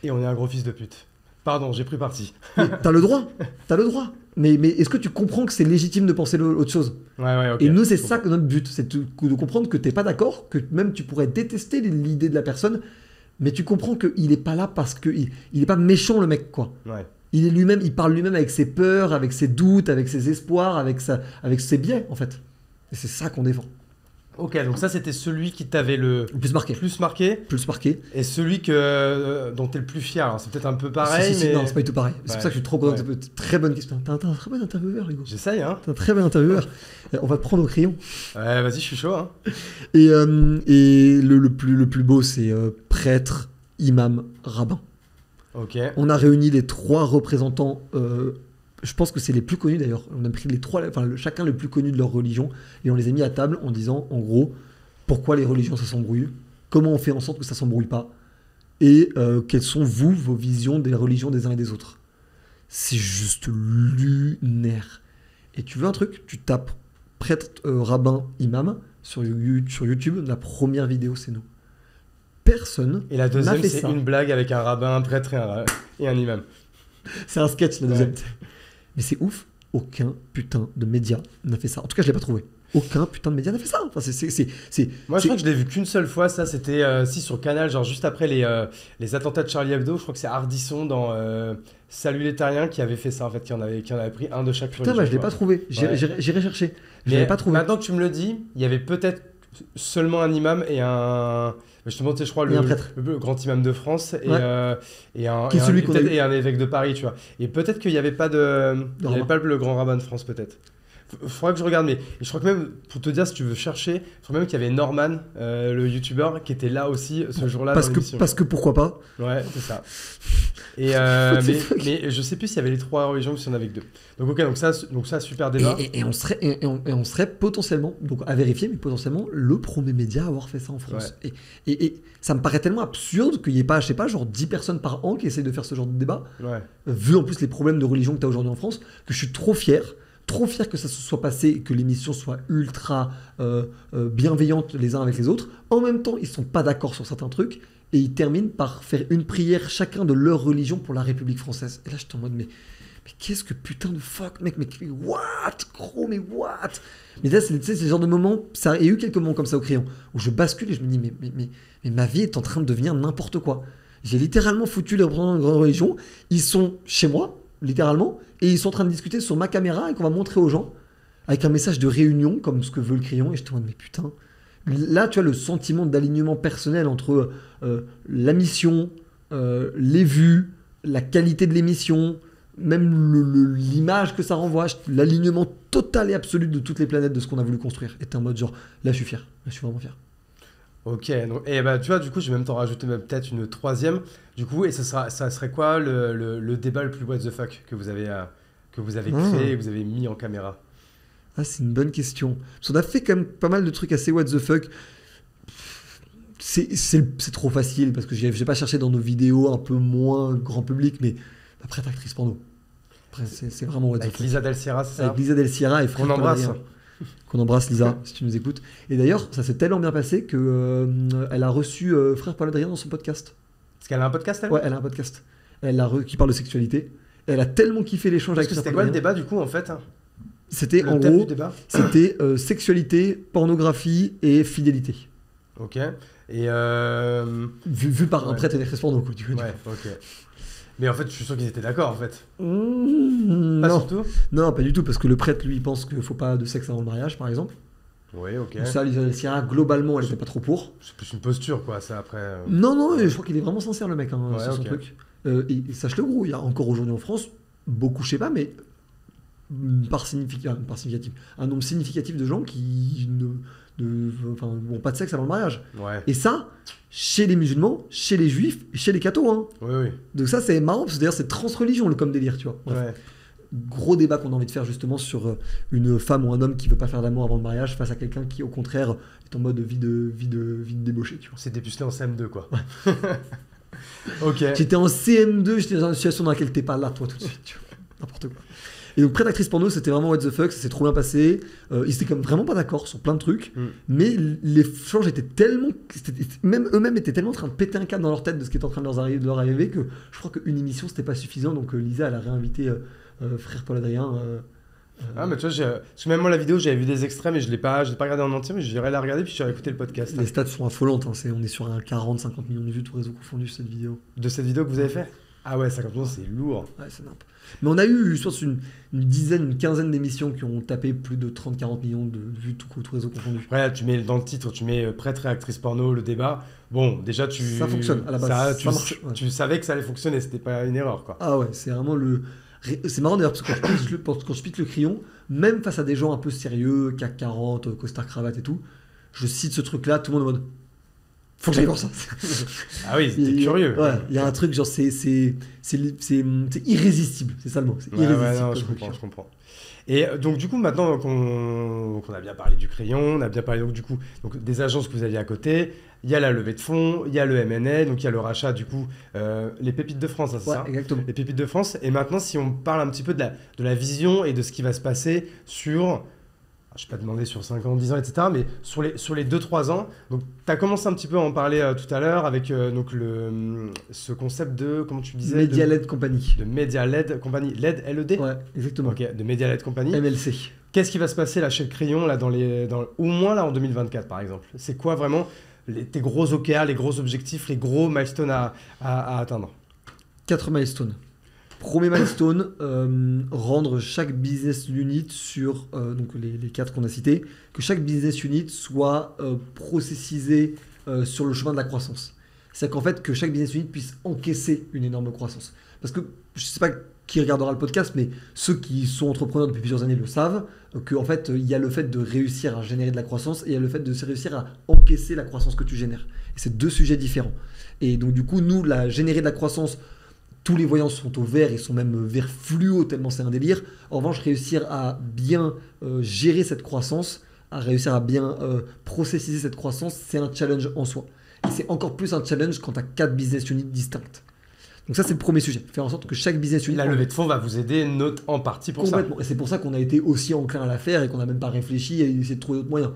Et on est un gros fils de pute. Pardon, j'ai pris parti. T'as le droit, t'as le droit. Mais est-ce que tu comprends que c'est légitime de penser autre chose? Ouais, ok. Et nous, c'est ça que notre but, c'est de comprendre que t'es pas d'accord, que même tu pourrais détester l'idée de la personne, Mais tu comprends qu'il est pas là parce que il est pas méchant le mec quoi. Ouais. Il est lui-même, il parle lui-même avec ses peurs, avec ses doutes, avec ses espoirs, avec ses biais en fait. Et c'est ça qu'on défend. Ok, donc ça c'était celui qui t'avait le Le plus marqué. plus marqué Plus marqué. et celui dont t'es le plus fier. Alors c'est peut-être un peu pareil, Si, mais non, c'est pas du tout pareil. C'est Ouais. pour ça que je suis trop content. Ouais. Très bonne question. T'es un très bon intervieweur, Hugo. j'essaye, hein. T'es un très bon intervieweur. On va te prendre au crayon. Ouais, vas-y, je suis chaud, hein. Et le plus beau, c'est prêtre, imam, rabbin. Ok. On a réuni les 3 représentants. Je pense que c'est les plus connus d'ailleurs. On a pris les 3, chacun le plus connu de leur religion, et on les a mis à table en disant, en gros, pourquoi les religions ça s'embrouille, comment on fait en sorte que ça s'embrouille pas, et quelles sont vos visions des religions des uns et des autres. C'est juste lunaire. Et tu veux un truc, tu tapes prêtre, rabbin, imam sur YouTube. La première vidéo, c'est nous. Personne Et la n'a deuxième, fait c'est ça. une blague avec un rabbin, un prêtre et un imam. C'est un sketch la deuxième. Ouais. Mais c'est ouf, aucun putain de média n'a fait ça. En tout cas, je l'ai pas trouvé. Aucun putain de média n'a fait ça. Enfin, Moi, je crois que je l'ai vu qu'une seule fois. Ça, c'était sur Canal, genre juste après les attentats de Charlie Hebdo. Je crois que c'est Ardisson dans Salut les Terriens qui avait fait ça, en fait, qui en avait pris un de chaque Putain, religion, bah, je l'ai quoi. pas trouvé. Ouais. J'irai chercher. Je Mais l'avais pas trouvé. maintenant que tu me le dis, il y avait peut-être seulement un imam et un. Justement, tu sais, je crois, Et un prêtre. le grand imam de France et, Ouais. et un, Qui est et un- celui et qu'on a peut-être- eu. et un évêque de Paris, tu vois. Et peut-être qu'il n'y avait pas il y avait rabbin. pas le grand rabbin de France, peut-être. Faudra que je regarde, mais je crois que même, pour te dire, si tu veux chercher, je crois même qu'il y avait Norman, le youtubeur, qui était là aussi ce jour-là dans l'émission. Parce que pourquoi pas. Ouais, c'est ça. Et What the fuck. mais je sais plus s'il y avait les 3 religions ou s'il y en avait que 2. Donc ok, donc ça super débat. Et on serait potentiellement, donc à vérifier, mais potentiellement le premier média à avoir fait ça en France. Et ça me paraît tellement absurde qu'il n'y ait pas, je sais pas, genre 10 personnes par an qui essayent de faire ce genre de débat, Ouais. vu en plus les problèmes de religion que tu as aujourd'hui en France, que je suis trop fier que ça se soit passé, que l'émission soit ultra bienveillante les uns avec les autres. En même temps, ils sont pas d'accord sur certains trucs, et ils terminent par faire une prière chacun de leur religion pour la République française. Et là, j'étais en mode, mais qu'est-ce que putain de fuck, mec, mais what, gros, mais what. Mais là, c'est le genre de moment, il y a eu quelques moments comme ça au crayon, où je bascule et je me dis, mais ma vie est en train de devenir n'importe quoi. J'ai littéralement foutu les représentants de grande religion, ils sont chez moi, littéralement, et ils sont en train de discuter sur ma caméra et qu'on va montrer aux gens, avec un message de réunion, comme ce que veut le crayon, et je te dis, mais putain. Là, tu as le sentiment d'alignement personnel entre la mission, les vues, la qualité de l'émission, même l'image que ça renvoie, l'alignement total et absolu de toutes les planètes de ce qu'on a voulu construire. Et t'es en mode genre, là je suis fier, là je suis vraiment fier. Ok, donc, et bah tu vois, du coup, je vais même t'en rajouter peut-être une 3e. Du coup, et ça serait quoi le débat le plus what the fuck que vous avez créé et que vous avez mis en caméra? Ah, c'est une bonne question. Parce qu'on a fait quand même pas mal de trucs assez what the fuck. C'est trop facile parce que j'ai pas cherché dans nos vidéos un peu moins grand public, mais après actrice porno. Après, c'est vraiment what the Avec fuck. Lisa Del Sierra, c'est ça? Avec Lisa Del Sierra et Qu'on embrasse. Qu'on embrasse, Lisa, si tu nous écoutes. Et d'ailleurs, ça s'est tellement bien passé que elle a reçu Frère Paul Adrien dans son podcast. Parce qu'elle a un podcast, elle? Ouais, elle a un podcast. Qui parle de sexualité. Et elle a tellement kiffé l'échange Parce avec que Frère c'était Paul quoi le Adrien. débat, du coup, en fait? C'était Le en thème gros, du débat? c'était sexualité, pornographie et fidélité. Ok. Et Vu par un Ouais. prêtre et une actrice porno, quoi. ouais, ok. Mais en fait, je suis sûr qu'ils étaient d'accord, en fait. Pas Non. surtout? Non, pas du tout, parce que le prêtre, lui, il pense qu'il faut pas de sexe avant le mariage, par exemple. Oui, ok. Donc ça, Lisa Del Sierra, globalement, elle était pas trop pour. C'est plus une posture, quoi, ça, après. Non, je crois qu'il est vraiment sincère, le mec, hein, Ouais, sur son ok. truc. Et sache-le, gros, il y a encore aujourd'hui en France, beaucoup, je sais pas, mais une part significative, un nombre significatif de gens qui n'ont pas de sexe avant le mariage. Ouais. Et ça, chez les musulmans, chez les juifs, et chez les cathos, hein. Oui. Donc ça, c'est marrant, parce que d'ailleurs, c'est transreligion, comme délire, tu vois. Bref. Ouais. Gros débat qu'on a envie de faire justement sur une femme ou un homme qui veut pas faire d'amour avant le mariage face à quelqu'un qui, au contraire, est en mode vie de débauché, tu vois. C'était dépucelé en CM2, quoi. Ok. J'étais en CM2, j'étais dans une situation dans laquelle t'es pas là, toi, tout de suite, tu vois. N'importe quoi. Et donc, près d'actrice porno, c'était vraiment what the fuck, ça s'est trop bien passé. Ils étaient comme vraiment pas d'accord sur plein de trucs, mais l'échange était tellement. Même eux-mêmes étaient tellement en train de péter un câble dans leur tête de ce qui était en train de leur arriver que je crois qu'une émission, c'était pas suffisant. Donc, Lisa, elle a réinvité Frère Paul Adrien Ah, mais tu vois, parce que même moi, la vidéo, j'avais vu des extraits, mais je l'ai pas regardé en entier, mais j'irai la regarder, puis j'irai écouter le podcast. Les stats sont affolantes, hein. On est sur un 40-50 millions de vues, tout réseau confondu, cette vidéo. De cette vidéo que vous avez fait? Ah ouais, 50 millions, c'est lourd. Ouais, c'est n'importe. Mais on a eu, je pense, une dizaine, une quinzaine d'émissions qui ont tapé plus de 30-40 millions de vues, tout réseau confondu. Après, là, tu mets dans le titre, tu mets prêtre et actrice porno, le débat. Bon, déjà, Ça fonctionne, à la base. Ça marche, ouais. Tu savais que ça allait fonctionner, c'était pas une erreur, quoi. Ah ouais, c'est vraiment le... C'est marrant d'ailleurs, parce que quand je pique le crayon, même face à des gens un peu sérieux, CAC 40, costard cravate et tout, je cite ce truc-là, tout le monde en mode... Faut que j'aille voir ça. Ah oui, c'était curieux. Ouais, il y a un truc, genre, c'est irrésistible, c'est ça le mot. C'est irrésistible. Ouais, non, je comprends. Et donc, du coup, maintenant qu'on a bien parlé du crayon, on a bien parlé donc, du coup, des agences que vous aviez à côté, il y a la levée de fonds, il y a le M&A, donc il y a le rachat, du coup, les pépites de France, hein, c'est ça? Exactement. Les pépites de France. Et maintenant, si on parle un petit peu de la vision et de ce qui va se passer sur... Je ne vais pas demander sur 5 ans, 10 ans, etc. Mais sur les 2-3 ans, donc tu as commencé un petit peu à en parler tout à l'heure avec ce concept de, comment tu disais, Media-led Company. De Media-led Company. LED, LED? Ouais, exactement. Ok, de Media-led Company. MLC. Qu'est-ce qui va se passer là chez le crayon, là, au moins là en 2024 par exemple? C'est quoi vraiment tes gros OKR, les gros objectifs, les gros milestones à atteindre? 4 milestones. Premier milestone, rendre chaque business unit sur donc les 4 qu'on a cités, que chaque business unit soit processisé sur le chemin de la croissance. C'est qu'en fait, que chaque business unit puisse encaisser une énorme croissance. Parce que je ne sais pas qui regardera le podcast, mais ceux qui sont entrepreneurs depuis plusieurs années le savent, qu'en fait, il y a le fait de réussir à générer de la croissance et il y a le fait de réussir à encaisser la croissance que tu génères. Et c'est 2 sujets différents. Et donc, du coup, nous, générer de la croissance, tous les voyants sont au vert, ils sont même vert fluo tellement c'est un délire. En revanche, réussir à bien gérer cette croissance, à réussir à bien processiser cette croissance, c'est un challenge en soi. Et c'est encore plus un challenge quand tu as 4 business units distinctes. Donc ça, c'est le premier sujet. Faire en sorte que chaque business unit... La levée de fonds va vous aider en partie pour ça. Complètement. Et c'est pour ça qu'on a été aussi enclin à la faire et qu'on n'a même pas réfléchi à essayer de trouver d'autres moyens.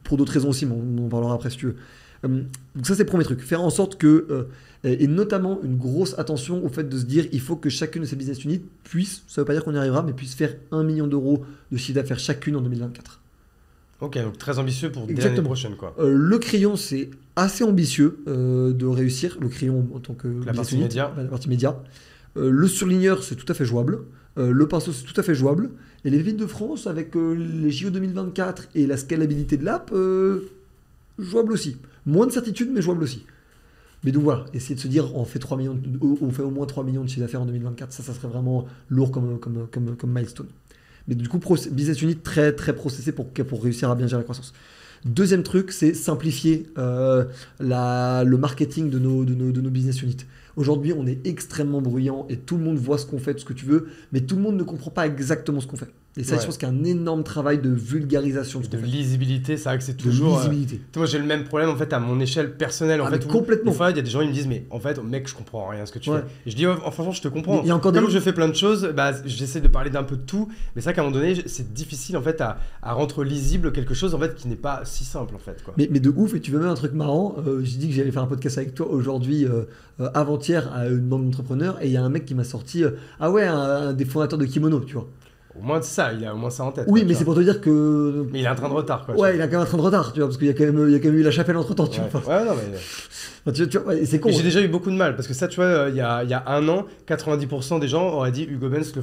Pour d'autres raisons aussi, mais on en parlera après si tu veux. Donc ça, c'est le premier truc. Faire en sorte que... et notamment une grosse attention au fait de se dire il faut que chacune de ces business units puisse, ça ne veut pas dire qu'on y arrivera, mais puisse faire 1 million d'euros de chiffre d'affaires chacune en 2024. Ok, donc très ambitieux pour l'année prochaine, quoi. Le crayon, c'est assez ambitieux de réussir. Le crayon en tant que la partie média. La partie média. Le surligneur, c'est tout à fait jouable. Le pinceau, c'est tout à fait jouable. Et les pépites de France, avec les JO 2024 et la scalabilité de l'app, jouable aussi. Moins de certitude, mais jouable aussi. Mais donc voilà, essayer de se dire on fait au moins 3 millions de chiffre d'affaires en 2024, ça serait vraiment lourd comme milestone. Mais du coup, business unit très, très processé pour réussir à bien gérer la croissance. Deuxième truc, c'est simplifier le marketing de nos business units. Aujourd'hui, on est extrêmement bruyant et tout le monde voit ce qu'on fait, tout ce que tu veux, mais tout le monde ne comprend pas exactement ce qu'on fait. Et ça, je pense qu'il y a un énorme travail de vulgarisation. De lisibilité, c'est vrai que c'est toujours... lisibilité. Moi, j'ai le même problème en fait à mon échelle personnelle. Complètement. Des fois, il y a des gens qui me disent, mais en fait, mec, je comprends rien à ce que tu fais. Et je dis, franchement, je te comprends. Il y a encore Comme je fais plein de choses, j'essaie de parler d'un peu de tout. Mais c'est vrai qu'à un moment donné, c'est difficile en fait à rendre lisible quelque chose en fait qui n'est pas si simple en fait, quoi. Mais de ouf, et tu veux même un truc marrant. J'ai dit que j'allais faire un podcast avec toi aujourd'hui, avant-hier, à une bande d'entrepreneurs. Et il y a un mec qui m'a sorti, un des fondateurs de Kimono, tu vois. Au moins ça, il a au moins ça en tête. Oui, mais c'est pour te dire que... Mais il a un train de retard, quoi. Ouais, il a quand même un train de retard, tu vois, parce qu'il y a quand même eu la chapelle entre-temps, tu vois. Ouais, non, mais... Tu vois, c'est con. J'ai déjà eu beaucoup de mal, parce que ça, tu vois, il y a 1 an, 90% des gens auraient dit Hugo Benz, le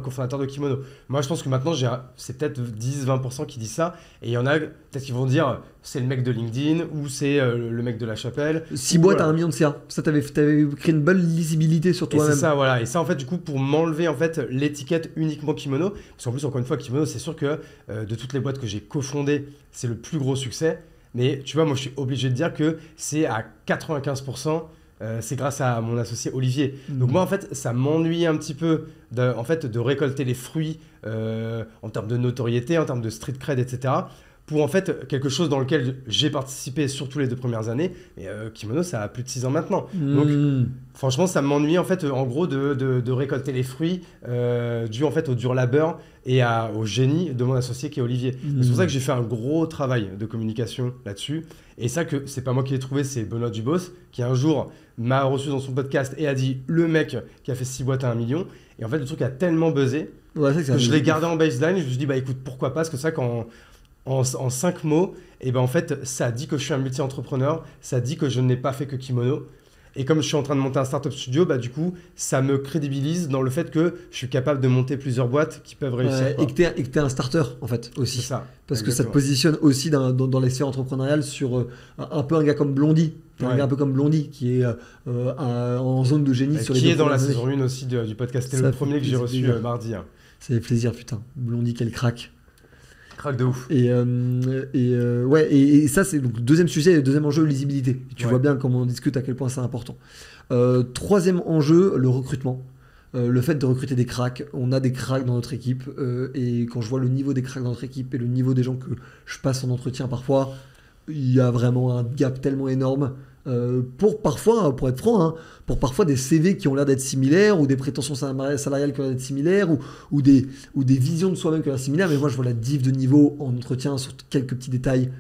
cofondateur de Kimono. Moi, je pense que maintenant, c'est peut-être 10-20% qui disent ça, et il y en a peut-être qui vont dire c'est le mec de LinkedIn, ou c'est le mec de la chapelle. 6 boîtes à 1 million de CA. Ça, t'avais créé une belle lisibilité sur toi-même. Et c'est ça, voilà. Et ça, en fait, du coup, pour m'enlever en fait l'étiquette uniquement Kimono, parce qu'en plus, encore une fois, Kimono, c'est sûr que de toutes les boîtes que j'ai cofondées, c'est le plus gros succès. Mais tu vois, moi, je suis obligé de dire que c'est à 95%, c'est grâce à mon associé Olivier. Donc moi, en fait, ça m'ennuie un petit peu de récolter les fruits en termes de notoriété, en termes de street cred, etc. Pour en fait quelque chose dans lequel j'ai participé surtout les 2 premières années. Et Kimono, ça a plus de 6 ans maintenant. Donc franchement, ça m'ennuie en fait en gros de récolter les fruits dû en fait au dur labeur et au génie de mon associé qui est Olivier. C'est pour ça que j'ai fait un gros travail de communication là-dessus. Et ça, que c'est pas moi qui l'ai trouvé, c'est Benoît Dubos qui un jour m'a reçu dans son podcast et a dit le mec qui a fait 6 boîtes à 1 million. Et en fait, le truc a tellement buzzé Ouais, c'est que Que je l'ai gardé en baseline et je me suis dit, bah écoute, pourquoi pas, parce que c'est vrai qu'en 5 mots, et ben en fait, ça dit que je suis un multi-entrepreneur, ça dit que je n'ai pas fait que kimono. Et comme je suis en train de monter un startup studio, bah du coup, ça me crédibilise dans le fait que je suis capable de monter plusieurs boîtes qui peuvent réussir. Et que t'es un starter, en fait, aussi. C'est ça. Parce que ça te Exactement. positionne aussi dans les sphères entrepreneuriales sur un peu un gars comme Blondie. Un Ouais. gars un peu comme Blondie, qui est en zone de génie sur les Qui deux est dans la premières années. saison 1 aussi du podcast. C'était Ça le fait premier que j'ai reçu plaisir. mardi. Hein. Ça fait plaisir, putain. Blondie, quel crack. Crack de ouf. Ouais, et ça, c'est donc le deuxième sujet, le deuxième enjeu, lisibilité. Tu Ouais. vois bien comment on discute, à quel point c'est important. Troisième enjeu, le recrutement. Le fait de recruter des cracks. On a des cracks dans notre équipe. Et quand je vois le niveau des cracks dans notre équipe et le niveau des gens que je passe en entretien parfois, il y a vraiment un gap tellement énorme. Pour parfois, pour être franc, hein, pour parfois des CV qui ont l'air d'être similaires ou des prétentions salariales qui ont l'air d'être similaires ou des visions de soi-même qui ont l'air similaires. Mais moi, je vois la diff de niveau en entretien sur quelques petits détails.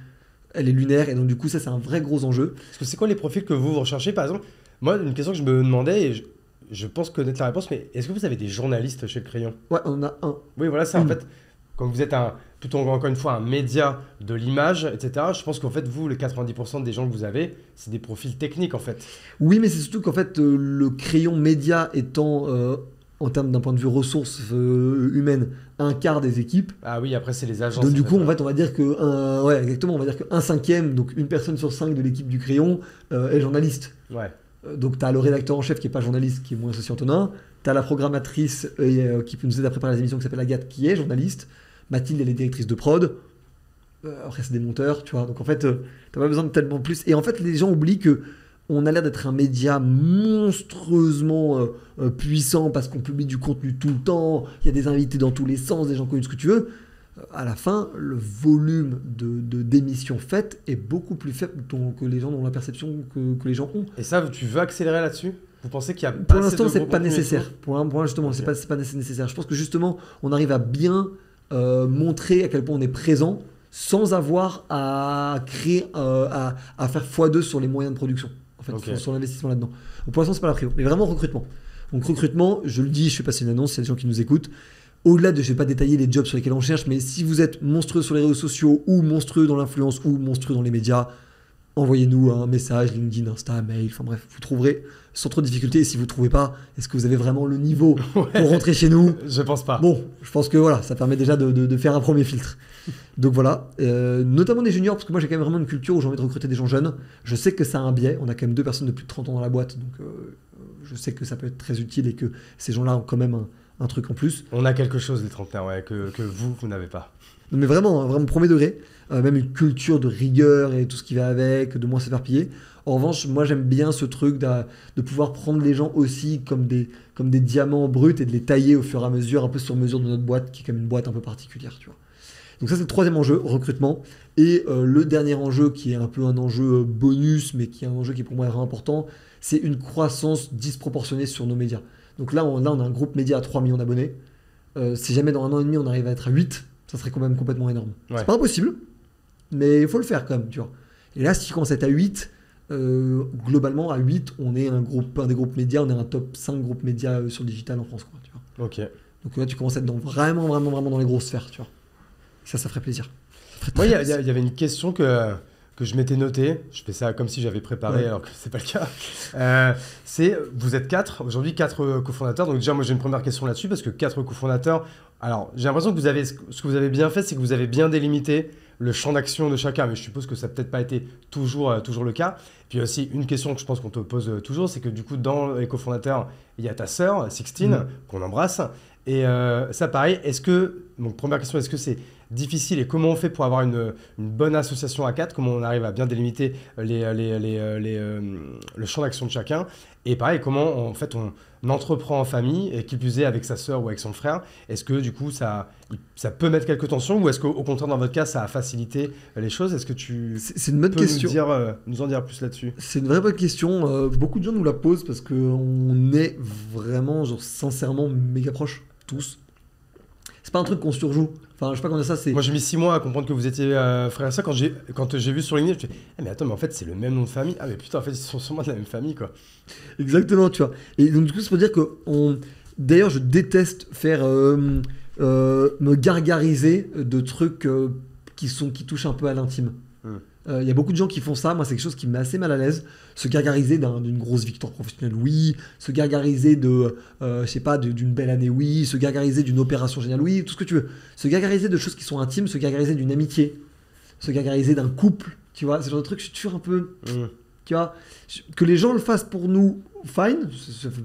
Elle est lunaire et donc du coup, ça, c'est un vrai gros enjeu. Parce que c'est quoi les profils que vous recherchez, par exemple? Moi, une question que je me demandais, et je pense connaître la réponse, mais est-ce que vous avez des journalistes chez le Crayon? Ouais, on en a un. Oui, voilà, ça en fait, comme vous êtes plutôt encore une fois un média de l'image, etc., je pense qu'en fait, vous, les 90% des gens que vous avez, c'est des profils techniques en fait. Oui, mais c'est surtout qu'en fait, le crayon média étant, en termes d'un point de vue ressources humaines, un quart des équipes. Ah oui, après, c'est les agences. Donc du coup, ouais. en fait, on va dire que ouais, exactement, on va dire qu'un cinquième, donc une personne sur 5 de l'équipe du crayon, est journaliste. Ouais. Donc tu as le rédacteur en chef qui est pas journaliste, qui est mon associé Antonin. Tu as la programmatrice qui peut nous aider à préparer les émissions, qui s'appelle Agathe, qui est journaliste. Mathilde, elle est directrice de prod. Après, c'est des monteurs, tu vois. Donc en fait, t'as pas besoin de tellement plus. Et en fait, les gens oublient que on a l'air d'être un média monstrueusement puissant parce qu'on publie du contenu tout le temps. Il y a des invités dans tous les sens, des gens connus, ce que tu veux. À la fin, le volume d'émissions faites est beaucoup plus faible que les gens ont la perception que les gens ont. Et ça, tu veux accélérer là-dessus? Vous pensez qu'il y a pas Pour assez l'instant, de c'est gros pas contenus et nécessaire. tout Pour l'instant, justement, Ok. c'est pas nécessaire. Je pense que justement, on arrive à bien montrer à quel point on est présent sans avoir à créer, à faire x2 sur les moyens de production, en fait, Ok. sur l'investissement là-dedans. Donc pour l'instant, c'est pas la prio, mais vraiment recrutement. Donc recrutement, je le dis, je fais passer une annonce, il y a des gens qui nous écoutent. Au-delà de, je vais pas détailler les jobs sur lesquels on cherche, mais si vous êtes monstrueux sur les réseaux sociaux ou monstrueux dans l'influence ou monstrueux dans les médias, envoyez-nous un message, LinkedIn, Insta, mail, enfin bref, vous trouverez sans trop de difficulté. Et si vous ne trouvez pas, est-ce que vous avez vraiment le niveau pour rentrer chez nous? Je pense pas. Bon, je pense que voilà, ça permet déjà de faire un premier filtre. Donc voilà, notamment des juniors, parce que moi j'ai quand même vraiment une culture où j'ai envie de recruter des gens jeunes. Je sais que ça a un biais, on a quand même 2 personnes de plus de 30 ans dans la boîte, donc je sais que ça peut être très utile et que ces gens-là ont quand même un truc en plus. On a quelque chose, les trentenaires, ouais, que vous n'avez pas. Non, mais vraiment, vraiment premier degré. Même une culture de rigueur et tout ce qui va avec, de moins s'éparpiller. En revanche, moi j'aime bien ce truc de pouvoir prendre les gens aussi comme des diamants bruts et de les tailler au fur et à mesure, un peu sur mesure de notre boîte, qui est comme une boîte un peu particulière, tu vois. Donc ça c'est le troisième enjeu, recrutement. Et le dernier enjeu, qui est un peu un enjeu bonus, mais qui est un enjeu qui pour moi est vraiment important, c'est une croissance disproportionnée sur nos médias. Donc là on a un groupe média à 3 millions d'abonnés. Si jamais dans 1 an et demi on arrive à être à 8, ça serait quand même complètement énorme. Ouais. C'est pas impossible, mais il faut le faire quand même, tu vois. Et là, si tu commences à être à 8, globalement, à 8, on est un des groupes médias, on est un top 5 groupes médias sur le digital en France, quoi, tu vois. Ok. Donc là, tu commences à être vraiment dans les grosses sphères, tu vois. Ça ferait plaisir. Ça ferait Moi, il y, très plaisir. y avait une question que je m'étais notée. Je fais ça comme si j'avais préparé, Ouais. alors que c'est pas le cas. Vous êtes 4, aujourd'hui 4 cofondateurs. Donc déjà, moi j'ai une première question là-dessus, parce que 4 cofondateurs, alors j'ai l'impression que ce que vous avez bien fait, c'est que vous avez bien délimité le champ d'action de chacun, mais je suppose que ça n'a peut-être pas été toujours le cas. Puis aussi, une question que je pense qu'on te pose toujours, c'est que du coup, dans les cofondateurs, il y a ta sœur, Sixtine, qu'on embrasse. Et ça, pareil, donc première question, est-ce que c'est difficile et comment on fait pour avoir une bonne association à 4? Comment on arrive à bien délimiter le champ d'action de chacun? Et pareil, comment en fait on entreprend en famille, et qui plus est avec sa sœur ou avec son frère? Est-ce que du coup ça peut mettre quelques tensions, ou est-ce qu'au contraire dans votre cas ça a facilité les choses? Est-ce que tu C'est une bonne peux question. nous en dire plus là-dessus? C'est une vraie bonne question. Beaucoup de gens nous la posent parce qu'on est vraiment, genre, sincèrement méga proches, tous. C'est pas un truc qu'on surjoue. Enfin, je sais pas comment dire ça, c'est... Moi j'ai mis 6 mois à comprendre que vous étiez frère et sœur. Quand j'ai vu sur LinkedIn, je me suis dit, ah, mais attends, mais en fait c'est le même nom de famille. Ah mais putain, en fait ils sont sûrement de la même famille, quoi. Exactement, tu vois. Et donc, du coup, c'est pour dire que d'ailleurs, je déteste faire me gargariser de trucs qui touchent un peu à l'intime. Il y a beaucoup de gens qui font ça. Moi, c'est quelque chose qui me met assez mal à l'aise. Se gargariser d'une grosse victoire professionnelle, oui. Se gargariser je sais pas, d'une belle année, oui. Se gargariser d'une opération géniale, oui. Tout ce que tu veux. Se gargariser de choses qui sont intimes. Se gargariser d'une amitié. Se gargariser d'un couple. Tu vois, c'est le genre de truc, je suis toujours un peu... Tu vois, que les gens le fassent pour nous, fine.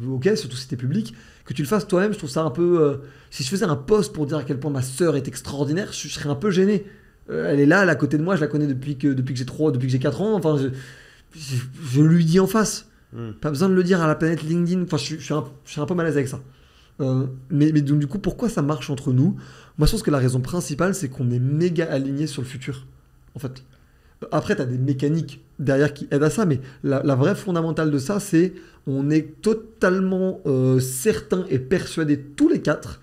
Ok, surtout si t'es public. Que tu le fasses toi-même, je trouve ça un peu... si je faisais un post pour dire à quel point ma sœur est extraordinaire, je serais un peu gêné. Elle est là, elle est à côté de moi, je la connais depuis que j'ai 4 ans. Enfin, je lui dis en face. Pas besoin de le dire à la planète LinkedIn. Enfin, je suis un peu mal à l'aise avec ça. Mais donc, du coup, pourquoi ça marche entre nous? Moi, je pense que la raison principale, c'est qu'on est méga alignés sur le futur. En fait. Après, tu as des mécaniques derrière qui aident à ça, mais la vraie fondamentale de ça, c'est on est totalement certains et persuadés, tous les 4,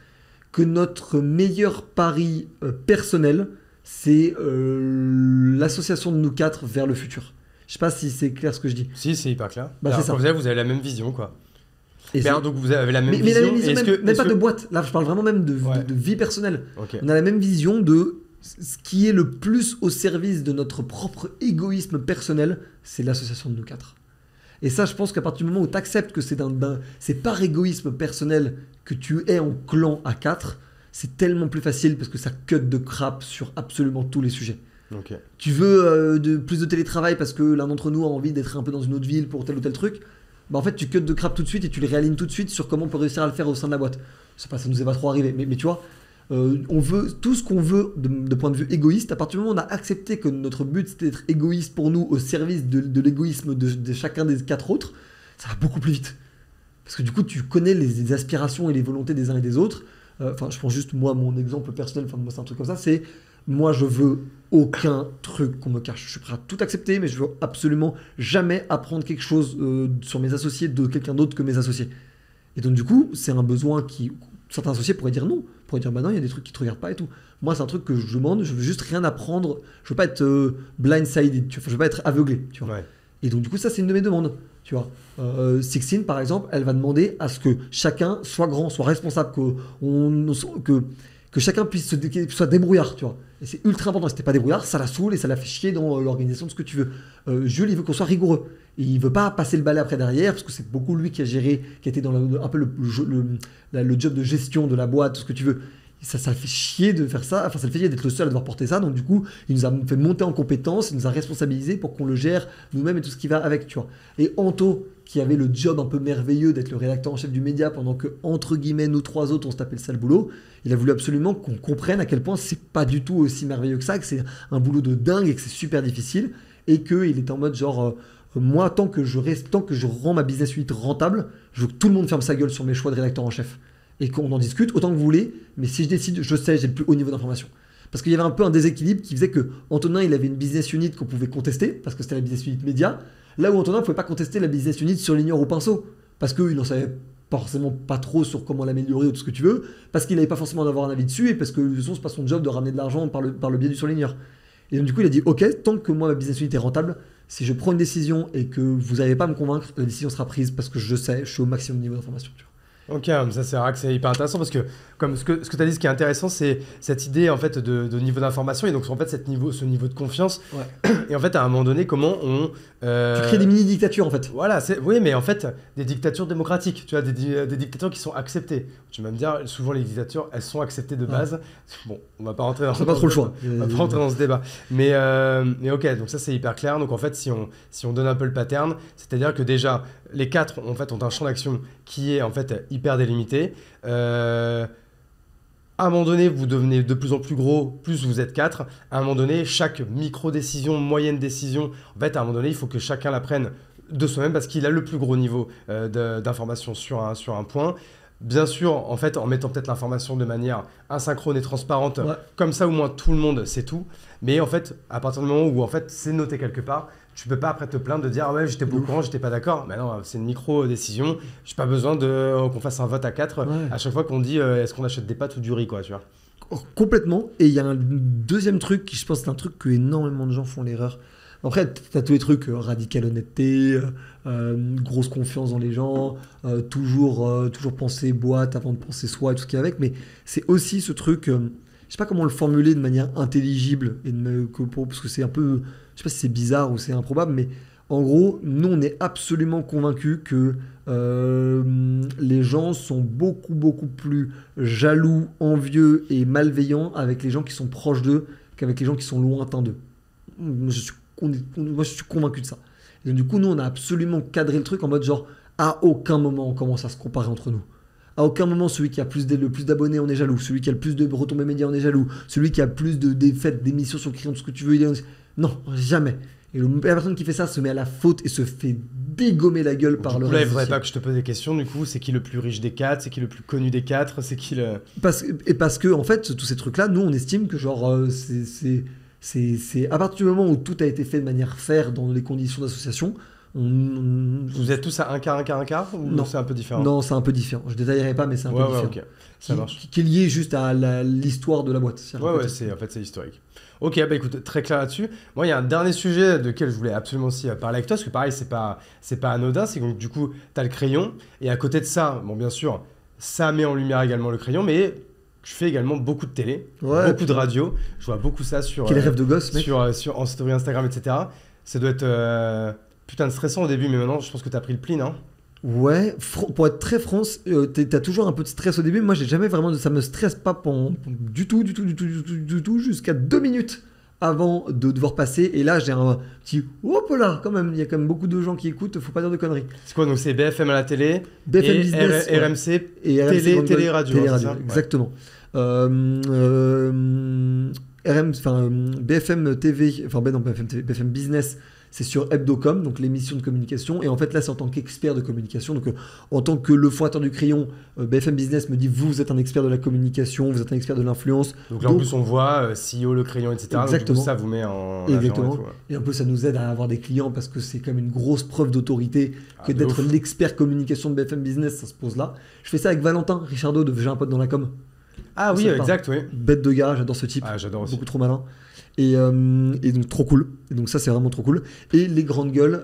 que notre meilleur pari personnel, c'est l'association de nous 4 vers le futur. Je sais pas si c'est clair ce que je dis. Si, c'est hyper clair. Bah, c'est ça. Vous avez la même vision, quoi. Et alors, donc vous avez la même vision. Mais la même vision, même pas de boîte. Là, je parle vraiment même de vie personnelle. Okay. On a la même vision de ce qui est le plus au service de notre propre égoïsme personnel, c'est l'association de nous 4. Et ça, je pense qu'à partir du moment où tu acceptes que c'est par égoïsme personnel que tu es en clan à 4, c'est tellement plus facile parce que ça cut de crap sur absolument tous les sujets. Okay. Tu veux plus de télétravail parce que l'un d'entre nous a envie d'être un peu dans une autre ville pour tel ou tel truc, bah en fait tu cut de crap tout de suite et tu les réalignes tout de suite sur comment on peut réussir à le faire au sein de la boîte. Ça nous est pas trop arrivé, mais tu vois, on veut tout ce qu'on veut de point de vue égoïste. À partir du moment où on a accepté que notre but c'était d'être égoïste pour nous au service de l'égoïsme de chacun des 4 autres, ça va beaucoup plus vite. Parce que du coup tu connais les aspirations et les volontés des uns et des autres. Enfin, je prends juste moi, mon exemple personnel, enfin, moi c'est un truc comme ça, c'est moi je veux aucun truc qu'on me cache. Je suis prêt à tout accepter, mais je veux absolument jamais apprendre quelque chose sur mes associés de quelqu'un d'autre que mes associés. Et donc du coup, c'est un besoin qui... Certains associés pourraient dire non, pourraient dire bah non, il y a des trucs qui te regardent pas et tout. Moi c'est un truc que je demande, je veux juste rien apprendre, je veux pas être blindsided, tu vois, je veux pas être aveuglé, tu vois. Ouais. Et donc du coup ça c'est une de mes demandes. Tu vois, Sixtine par exemple, elle va demander à ce que chacun soit grand, soit responsable, que chacun soit débrouillard, tu vois. Et c'est ultra important. Si t'es pas débrouillard, ça la saoule et ça la fait chier dans l'organisation de ce que tu veux. Jules, il veut qu'on soit rigoureux. Et il veut pas passer le balai après derrière, parce que c'est beaucoup lui qui a géré, qui était dans un peu le job de gestion de la boîte, tout ce que tu veux. Ça le fait chier de faire ça, enfin ça le fait chier d'être le seul à devoir porter ça, donc du coup il nous a fait monter en compétences, il nous a responsabilisés pour qu'on le gère nous-mêmes et tout ce qui va avec, tu vois. Et Anto, qui avait le job un peu merveilleux d'être le rédacteur en chef du média pendant que, entre guillemets, nous 3 autres on se tapait le sale boulot, il a voulu absolument qu'on comprenne à quel point c'est pas du tout aussi merveilleux que ça, que c'est un boulot de dingue et que c'est super difficile, et qu'il était en mode genre... moi, tant que je rends ma business unit rentable, je veux que tout le monde ferme sa gueule sur mes choix de rédacteur en chef. Et qu'on en discute autant que vous voulez, mais si je décide, je sais, j'ai le plus haut niveau d'information. Parce qu'il y avait un peu un déséquilibre qui faisait que Antonin, il avait une business unit qu'on pouvait contester, parce que c'était la business unit média, là où Antonin ne pouvait pas contester la business unit surligneur au pinceau, parce qu'il n'en savait forcément pas trop sur comment l'améliorer ou tout ce que tu veux, parce qu'il n'avait pas forcément d'avoir un avis dessus, et parce que de toute façon, c'est pas son job de ramener de l'argent par le biais du surligneur. Et donc du coup, il a dit, ok, tant que moi, ma business unit est rentable, si je prends une décision et que vous n'arrivez pas à me convaincre, la décision sera prise parce que je sais, je suis au maximum niveau d'information. Tu vois. Ok, ça c'est vrai que c'est hyper intéressant parce que comme ce que tu as dit, ce qui est intéressant, c'est cette idée en fait de niveau d'information et donc en fait ce niveau de confiance. Ouais. Et en fait à un moment donné, comment on tu crées des mini dictatures en fait. Voilà, oui, mais en fait des dictatures démocratiques, tu vois, des dictatures qui sont acceptées. Tu vas me dire, souvent les dictatures, elles sont acceptées de base. Bon, on va pas rentrer dans. C'est pas trop le choix. On va pas rentrer dans ce débat. Mais ok, donc ça c'est hyper clair. Donc en fait, si on donne un peu le pattern, c'est-à-dire que déjà les 4 en fait ont un champ d'action qui est en fait hyper délimité. À un moment donné, vous devenez de plus en plus gros, plus vous êtes 4. À un moment donné, chaque micro-décision, moyenne décision, en fait, à un moment donné, il faut que chacun la prenne de soi-même parce qu'il a le plus gros niveau d'information sur un point. Bien sûr, en fait, en mettant peut-être l'information de manière asynchrone et transparente, ouais. Comme ça, au moins, tout le monde sait tout. Mais en fait, à partir du moment où en fait, c'est noté quelque part, tu peux pas après te plaindre de dire ah ouais, j'étais pas au courant, j'étais pas d'accord. Mais non, c'est une micro-décision. J'ai pas besoin qu'on fasse un vote à 4 à chaque fois qu'on dit est-ce qu'on achète des pâtes ou du riz, quoi, tu vois. Complètement. Et il y a un deuxième truc qui, je pense, c'est un truc que énormément de gens font l'erreur. Après, t'as tous les trucs, radical honnêteté, grosse confiance dans les gens, toujours penser boîte avant de penser soi et tout ce qui est avec, mais c'est aussi ce truc, je sais pas comment le formuler de manière intelligible, parce que c'est un peu, je sais pas si c'est bizarre ou c'est improbable, mais en gros, nous on est absolument convaincus que les gens sont beaucoup plus jaloux, envieux et malveillants avec les gens qui sont proches d'eux qu'avec les gens qui sont lointains d'eux. Moi, je suis convaincu de ça. Et donc, du coup, nous, on a absolument cadré le truc en mode genre, à aucun moment, on commence à se comparer entre nous. À aucun moment, celui qui a le plus d'abonnés, on est jaloux. Celui qui a le plus de retombées médias, on est jaloux. Celui qui a plus de défaites, d'émissions sur le crayon, tout ce que tu veux, non, jamais. Et la personne qui fait ça se met à la faute et se fait dégommer la gueule par le reste. Là, il ne faudrait social. pas que je te pose des questions, du coup. C'est qui le plus riche des 4 ? C'est qui le plus connu des 4 ? C'est qui le... Parce que, en fait, tous ces trucs-là, nous, on estime que genre, c'est à partir du moment où tout a été fait de manière fair dans les conditions d'association. Vous êtes tous à un quart ou non, c'est un peu différent ? Non, c'est un peu différent. Je détaillerai pas, mais c'est un peu différent. Ok, ça marche. Qui est lié juste à l'histoire de la boîte. Ouais, c'est historique. Ok, bah écoute, très clair là-dessus. Moi, il y a un dernier sujet de lequel je voulais absolument aussi parler avec toi, parce que pareil, c'est pas anodin, c'est que du coup, tu as le crayon, et à côté de ça, bon, bien sûr, ça met en lumière également le crayon, mais je fais également beaucoup de télé, beaucoup de radio. Je vois beaucoup ça sur... Quel rêve de gosse, mec. En story Instagram, etc. Ça doit être putain de stressant au début, mais maintenant, je pense que tu as pris le pli, non ? Ouais, pour être très franc, t'as toujours un peu de stress au début. Moi, j'ai jamais vraiment ça me stresse pas du tout, jusqu'à 2 minutes avant de devoir passer. Et là, j'ai un petit hop là, quand même. Il y a quand même beaucoup de gens qui écoutent. Faut pas dire de conneries. C'est quoi donc? C'est BFM à la télé, BFM et Business, RMC, et RMC télé radio. Télé hein, radio, c'est ça exactement. BFM TV, enfin ben non, BFM TV, BFM Business. C'est sur Hebdocom, donc l'émission de communication. Et en fait, là, c'est en tant qu'expert de communication. Donc, en tant que le fondateur du crayon, BFM Business me dit, vous êtes un expert de la communication, vous êtes un expert de l'influence. Donc là, en plus, on voit CEO, le crayon, etc. Exactement. Donc, du coup, ça vous met en Exactement. avant. Et en plus, ça nous aide à avoir des clients parce que c'est quand même une grosse preuve d'autorité que d'être l'expert communication de BFM Business, ça se pose là. Je fais ça avec Valentin Richardot de J'ai un pote dans la com. Ah oui, exact, oui. Bête de gars, j'adore ce type. Ah, j'adore aussi. Beaucoup trop malin. Et donc trop cool. Et donc ça c'est vraiment trop cool. Et les grandes gueules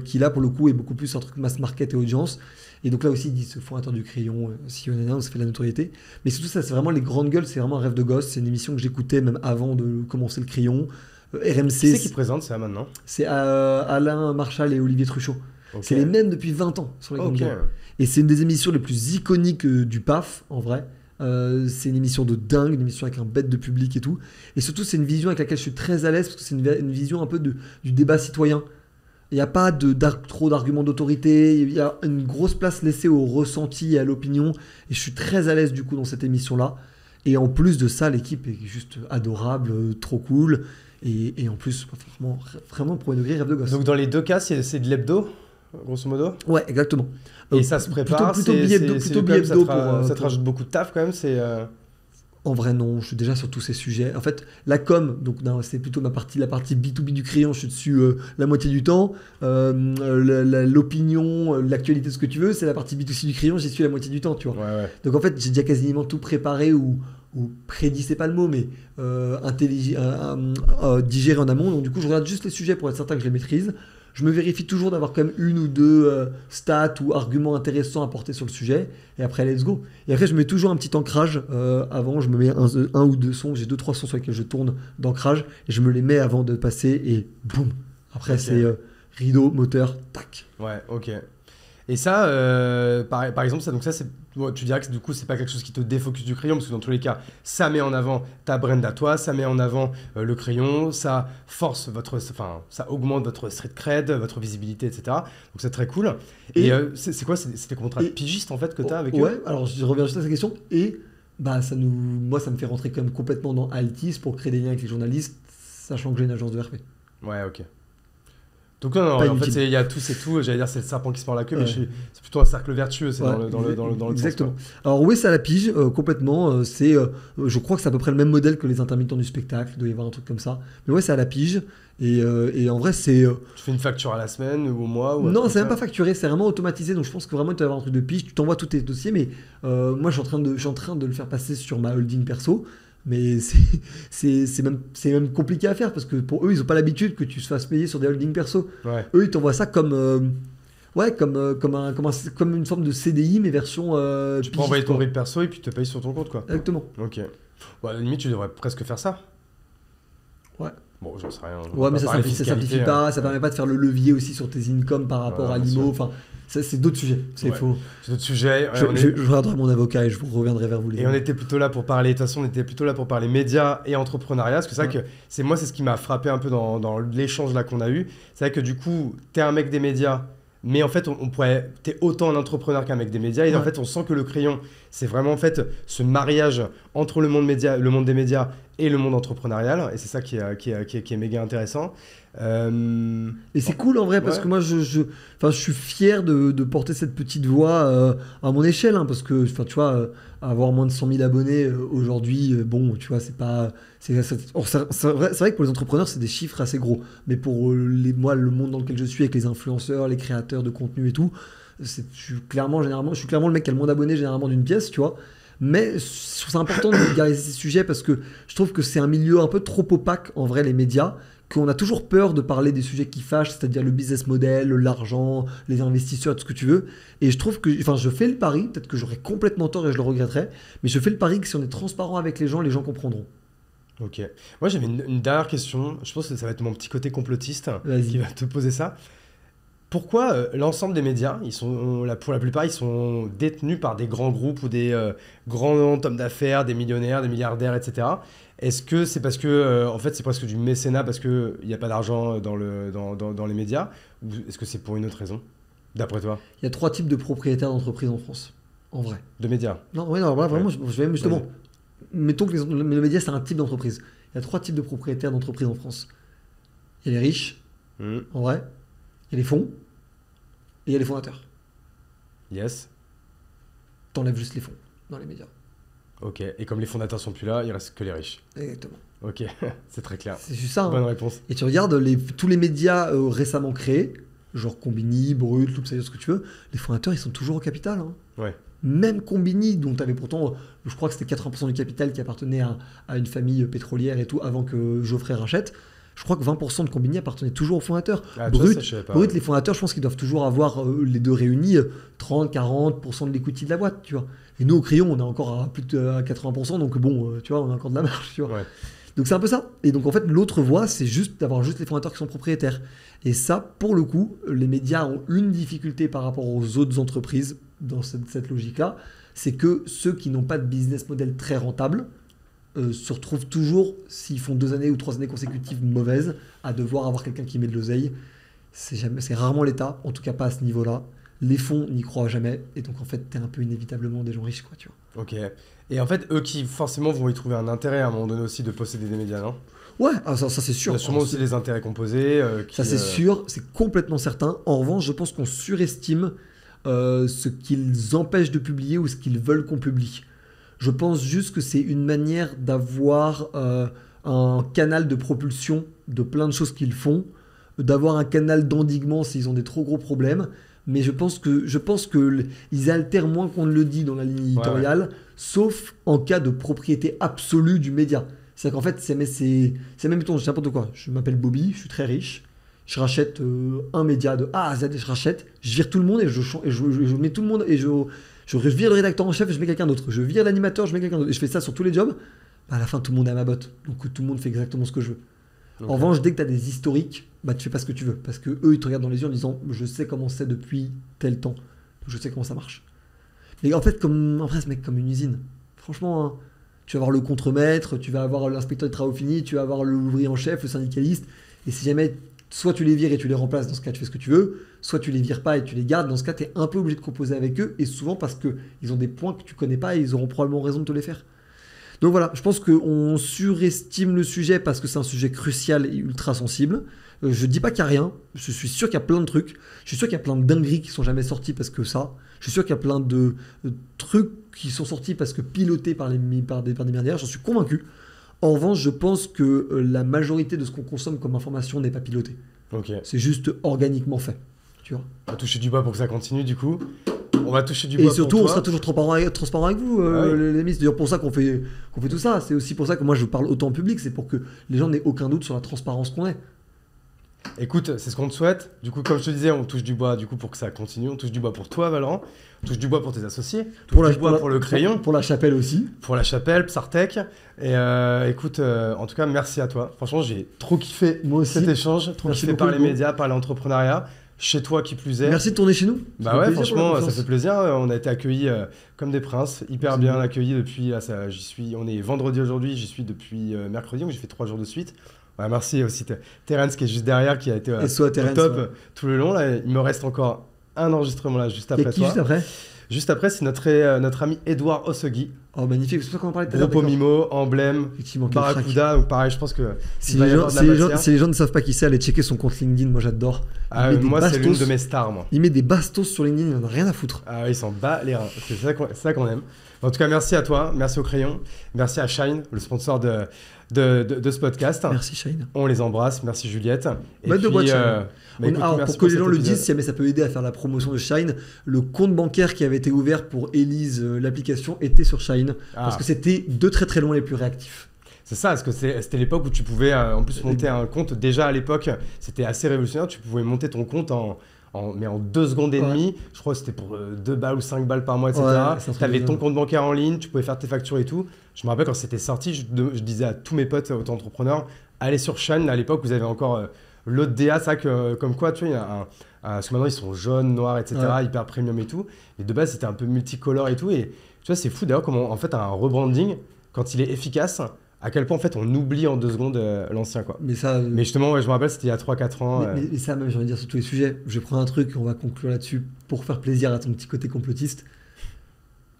qui là pour le coup est beaucoup plus un truc mass market et audience. Et donc là aussi ils disent ce fondateur du crayon, si on ça fait de la notoriété. Mais surtout ça c'est vraiment les grandes gueules, c'est vraiment un rêve de gosse. C'est une émission que j'écoutais même avant de commencer le crayon. RMC. Qui c'est qui présente ça maintenant? C'est Alain Marchal et Olivier Truchot. Okay. C'est les mêmes depuis 20 ans sur les grandes gueules. Et c'est une des émissions les plus iconiques du PAF en vrai. C'est une émission de dingue, une émission avec un bête de public et tout. Et surtout, c'est une vision avec laquelle je suis très à l'aise parce que c'est une vision un peu du débat citoyen. Il n'y a pas trop d'arguments d'autorité, il y a une grosse place laissée au ressenti et à l'opinion. Et je suis très à l'aise du coup dans cette émission-là. Et en plus de ça, l'équipe est juste adorable, trop cool. Et en plus, vraiment pour une degré, rêve de gosse. Donc dans les deux cas, c'est de l'hebdo, grosso modo? Ouais, exactement. Et ça se prépare, plutôt billet hebdo ça te rajoute beaucoup de taf quand même, En vrai non, je suis déjà sur tous ces sujets. En fait, la com, donc non, c'est plutôt la partie B2B du crayon, je suis dessus la moitié du temps. L'opinion, l'actualité, ce que tu veux, c'est la partie B2C du crayon, j'y suis la moitié du temps, tu vois. Ouais. Donc en fait, j'ai déjà quasiment tout préparé ou prédit, c'est pas le mot, mais digéré en amont. Donc du coup, je regarde juste les sujets pour être certain que je les maîtrise. Je me vérifie toujours d'avoir quand même une ou deux stats ou arguments intéressants à porter sur le sujet. Et après, let's go. Et après, je mets toujours un petit ancrage. Avant, je me mets un ou deux sons. J'ai 2-3 sons sur lesquels je tourne d'ancrage. Et je me les mets avant de passer. Et boum. Après, c'est rideau, moteur, tac. Ouais, ok. Et ça, par exemple, tu dirais que du coup, c'est pas quelque chose qui te défocus du crayon, parce que dans tous les cas, ça met en avant ta brand à toi, ça met en avant le crayon, ça force ça augmente votre street cred, votre visibilité, etc. Donc c'est très cool. Et c'est quoi, c'est des contrats de pigiste en fait que tu as avec eux? Ouais, alors je reviens juste à cette question. Et bah, moi, ça me fait rentrer quand même complètement dans Altis pour créer des liens avec les journalistes, sachant que j'ai une agence de RP. Ouais, ok. Donc non, en fait, il y a tout, c'est tout. J'allais dire, c'est le serpent qui se mord la queue, mais c'est plutôt un cercle vertueux, c'est dans le exactement. Sens, alors oui, ça la pige complètement. Je crois que c'est à peu près le même modèle que les intermittents du spectacle. Il doit y avoir un truc comme ça. Mais ouais, c'est à la pige. Et en vrai, c'est... Tu fais une facture à la semaine ou au mois ou non, c'est même pas facturé, c'est vraiment automatisé. Donc je pense que vraiment, tu dois avoir un truc de pige. Tu t'envoies tous tes dossiers, mais moi, je suis en train de le faire passer sur ma holding perso. Mais c'est même compliqué à faire parce que pour eux, ils n'ont pas l'habitude que tu te fasses payer sur des holdings perso. Ouais. Eux, ils t'envoient ça comme, comme une forme de CDI, mais version. Tu peux envoyer ton RIB perso et puis te payer sur ton compte, quoi. Exactement. Ok. Bon, à la limite, tu devrais presque faire ça. Ouais. Bon, j'en sais rien. Ouais, mais ça simplifie pas, ça permet pas de faire le levier aussi sur tes incomes par rapport à l'IMO. Enfin, c'est d'autres sujets. C'est faux. C'est d'autres sujets. Je regarderai mon avocat et je vous reviendrai vers vous. Et on était plutôt là pour parler, de toute façon, on était plutôt là pour parler médias et entrepreneuriat. Parce que c'est vrai que c'est ce qui m'a frappé un peu dans l'échange là qu'on a eu. C'est vrai que du coup, t'es un mec des médias. Mais en fait, t'es autant un entrepreneur qu'un mec des médias. Et en fait, on sent que le crayon, c'est vraiment en fait ce mariage entre le monde des médias et le monde entrepreneurial. Et c'est ça qui est méga intéressant. Et c'est cool en vrai parce que moi, je suis fier de porter cette petite voix à mon échelle. Hein, parce que, tu vois, avoir moins de 100 000 abonnés aujourd'hui, bon, tu vois, c'est pas... C'est vrai que pour les entrepreneurs, c'est des chiffres assez gros. Mais pour moi, le monde dans lequel je suis, avec les influenceurs, les créateurs de contenu et tout, je suis clairement le mec qui a le moins d'abonnés généralement d'une pièce, tu vois. Mais je trouve ça important de vulgariser ces sujets parce que je trouve que c'est un milieu un peu trop opaque, en vrai, les médias, qu'on a toujours peur de parler des sujets qui fâchent, c'est-à-dire le business model, l'argent, les investisseurs, tout ce que tu veux. Et je trouve que, je fais le pari, peut-être que j'aurai complètement tort et je le regretterai, mais je fais le pari que si on est transparent avec les gens comprendront. Ok. Moi, j'avais une dernière question. Je pense que ça va être mon petit côté complotiste qui va te poser ça. Pourquoi l'ensemble des médias, pour la plupart, ils sont détenus par des grands groupes ou des grands hommes d'affaires, des millionnaires, des milliardaires, etc. Est-ce que c'est parce que, en fait, c'est presque du mécénat parce qu'il n'y a pas d'argent dans les médias, ou est-ce que c'est pour une autre raison, d'après toi? Il y a 3 types de propriétaires d'entreprises en France, en vrai. De médias? Non, vraiment, je vais même justement... Mettons que les médias, c'est un type d'entreprise. Il y a 3 types de propriétaires d'entreprises en France. Il y a les riches, en vrai. Il y a les fonds. Et il y a les fondateurs. Yes. T'enlèves juste les fonds dans les médias. Ok. Et comme les fondateurs sont plus là, il reste que les riches. Exactement. Ok. C'est très clair. C'est juste ça. Bonne réponse. Et tu regardes tous les médias récemment créés, genre Combini, Brut, Loop, ce que tu veux, les fondateurs, ils sont toujours au capital. Hein. Ouais. Même Combini, dont tu avais pourtant, je crois que c'était 80% du capital qui appartenait à une famille pétrolière et tout, avant que Geoffrey rachète. Je crois que 20% de Combini appartenait toujours aux fondateurs. Brut, les fondateurs, je pense qu'ils doivent toujours avoir, les deux réunis, 30-40% de l'equity de la boîte, tu vois. Et nous, au crayon, on est encore à plus de 80%, donc bon, tu vois, on a encore de la marge, tu vois. Ouais. Donc c'est un peu ça. Et donc en fait, l'autre voie, c'est juste d'avoir juste les fondateurs qui sont propriétaires. Et ça, pour le coup, les médias ont une difficulté par rapport aux autres entreprises dans cette logique-là, c'est que ceux qui n'ont pas de business model très rentable se retrouvent toujours, s'ils font 2 années ou 3 années consécutives mauvaises, à devoir avoir quelqu'un qui met de l'oseille. C'est rarement l'État, en tout cas pas à ce niveau-là. Les fonds n'y croient jamais, et donc en fait, t'es un peu inévitablement des gens riches, quoi, tu vois. Ok. Et en fait, eux qui forcément vont y trouver un intérêt à un moment donné aussi de posséder des médias, non? Ouais, ça c'est sûr. Il y a sûrement aussi les intérêts composés. Ça c'est sûr, c'est complètement certain. En revanche, je pense qu'on surestime ce qu'ils empêchent de publier ou ce qu'ils veulent qu'on publie. Je pense juste que c'est une manière d'avoir un canal de propulsion de plein de choses qu'ils font, d'avoir un canal d'endiguement s'ils ont des trop gros problèmes. Mais je pense que ils altèrent moins qu'on ne le dit dans la ligne éditoriale, sauf en cas de propriété absolue du média. C'est-à-dire qu'en fait, c'est même, mettons, n'importe quoi. Je m'appelle Bobby, je suis très riche, je rachète un média de A à Z, je rachète, je vire tout le monde et je mets tout le monde et je vire le rédacteur en chef et je mets quelqu'un d'autre. Je vire l'animateur, je mets quelqu'un d'autre. Et je fais ça sur tous les jobs. Bah à la fin, tout le monde est à ma botte. Donc tout le monde fait exactement ce que je veux. Okay. En revanche, dès que tu as des historiques, bah tu fais pas ce que tu veux. Parce que eux, ils te regardent dans les yeux en disant je sais comment c'est depuis tel temps. Je sais comment ça marche. Mais en fait, après, ce mec comme une usine. Franchement, hein, tu vas avoir le contremaître, tu vas avoir l'inspecteur des travaux finis, tu vas avoir l'ouvrier en chef, le syndicaliste. Et si jamais, soit tu les vires et tu les remplaces, dans ce cas, tu fais ce que tu veux. Soit tu les vires pas et tu les gardes. Dans ce cas, tu es un peu obligé de composer avec eux. Et souvent parce qu'ils ont des points que tu connais pas et ils auront probablement raison de te les faire. Donc voilà, je pense qu'on surestime le sujet parce que c'est un sujet crucial et ultra sensible. Je dis pas qu'il n'y a rien, je suis sûr qu'il y a plein de trucs, je suis sûr qu'il y a plein de dingueries qui sont jamais sorties parce que ça, je suis sûr qu'il y a plein de trucs qui sont sortis parce que pilotés par des milliardaires, j'en suis convaincu. En revanche, je pense que la majorité de ce qu'on consomme comme information n'est pas piloté. Okay. C'est juste organiquement fait, tu vois. On va toucher du bois pour que ça continue du coup. on va toucher du bois Et surtout, pour on toi. sera toujours transparent avec vous, Ouais. les amis. C'est d'ailleurs pour ça qu'on fait tout ça. C'est aussi pour ça que moi je parle autant en public. C'est pour que les gens n'aient aucun doute sur la transparence qu'on est. Écoute, c'est ce qu'on te souhaite. Du coup, comme je te disais, on touche du bois du coup pour que ça continue. On touche du bois pour toi, Valorant. On touche du bois pour tes associés. On touche du bois pour le crayon. Pour la chapelle aussi. Pour la chapelle, Psartec. Et écoute, en tout cas, merci à toi. Franchement, j'ai trop kiffé Moi aussi. cet échange. Trop Merci kiffé beaucoup, par les Hugo. médias, par l'entrepreneuriat. Chez toi qui plus est. Merci de tourner chez nous. Bah Ça fait ouais, plaisir pour la franchement, ça confiance. fait plaisir. On a été accueillis comme des princes, hyper C'est bien bon. accueillis depuis. Là, on est vendredi aujourd'hui, j'y suis depuis mercredi, donc j'ai fait 3 jours de suite. Ouais, merci aussi Terence qui est juste derrière, qui a été Et soit au Terence. top ouais. tout le long. Là, il me reste encore un enregistrement là juste Et après qui toi. juste après? Juste après, c'est notre ami Edouard Osogui, Oh, magnifique. C'est pour ça qu'on en parlait tout à l'heure. Groupe d'accord. Mimo, emblème, Effectivement, quel crack. Barracuda. Donc pareil, je pense que Si il va les, y avoir gens, de si, la les gens, matière. si les gens ne savent pas qui c'est, allez checker son compte LinkedIn. Moi, j'adore. Ah, Il met des moi, c'est l'une bastos. de mes stars, moi. Il met des bastos sur LinkedIn. Il en a rien à foutre. Ah, il s'en bat les reins. C'est ça qu'on aime. En tout cas, merci à toi, merci au crayon, merci à Shine, le sponsor de ce podcast. Merci, Shine. On les embrasse, merci Juliette. Et Maître de bois de Shine. écoute, Alors, merci pour que les cet gens le épisode. disent, si jamais ça peut aider à faire la promotion de Shine, le compte bancaire qui avait été ouvert pour Elise, l'application, était sur Shine. Ah. Parce que c'était de très très loin les plus réactifs. C'est ça, parce que c'était l'époque où tu pouvais en plus monter un compte. Déjà à l'époque, c'était assez révolutionnaire. Tu pouvais monter ton compte mais en 2 secondes et demie. Je crois que c'était pour 2 balles ou 5 balles par mois, etc. Ouais, c'est un truc Tu avais de ton dingue. compte bancaire en ligne, tu pouvais faire tes factures et tout. Je me rappelle quand c'était sorti, je disais à tous mes potes auto-entrepreneurs, allez sur Shine. À l'époque, vous avez encore l'autre DA, ça que comme quoi, tu vois, il y a parce que maintenant ils sont jaunes, noirs, etc., Ouais. hyper premium et tout. Et de base, c'était un peu multicolore et tout. Et tu vois, c'est fou d'ailleurs comment en fait un rebranding, quand il est efficace, à quel point en fait on oublie en 2 secondes l'ancien quoi. Mais ça. Mais justement, ouais, je me rappelle, c'était il y a 3-4 ans. Mais ça, même, j'ai envie de dire sur tous les sujets. Je vais prendre un truc, on va conclure là-dessus pour faire plaisir à ton petit côté complotiste.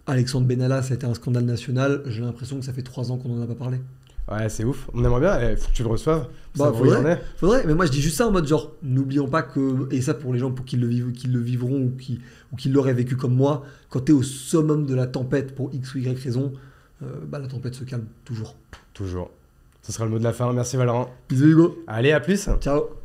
Alexandre Benalla, ça a été un scandale national. J'ai l'impression que ça fait 3 ans qu'on n'en a pas parlé. Ouais, c'est ouf. On aimerait bien, faut que tu le reçoives. Bah, Savoir où il en est. Faudrait, mais moi je dis juste ça en mode genre, n'oublions pas que, et ça pour les gens pour qui le vivront ou qui l'auraient vécu comme moi, quand t'es au summum de la tempête pour X ou Y raison, bah la tempête se calme toujours. Toujours. Ce sera le mot de la fin. Merci Valorant. Bisous Hugo, Allez, à plus. ciao.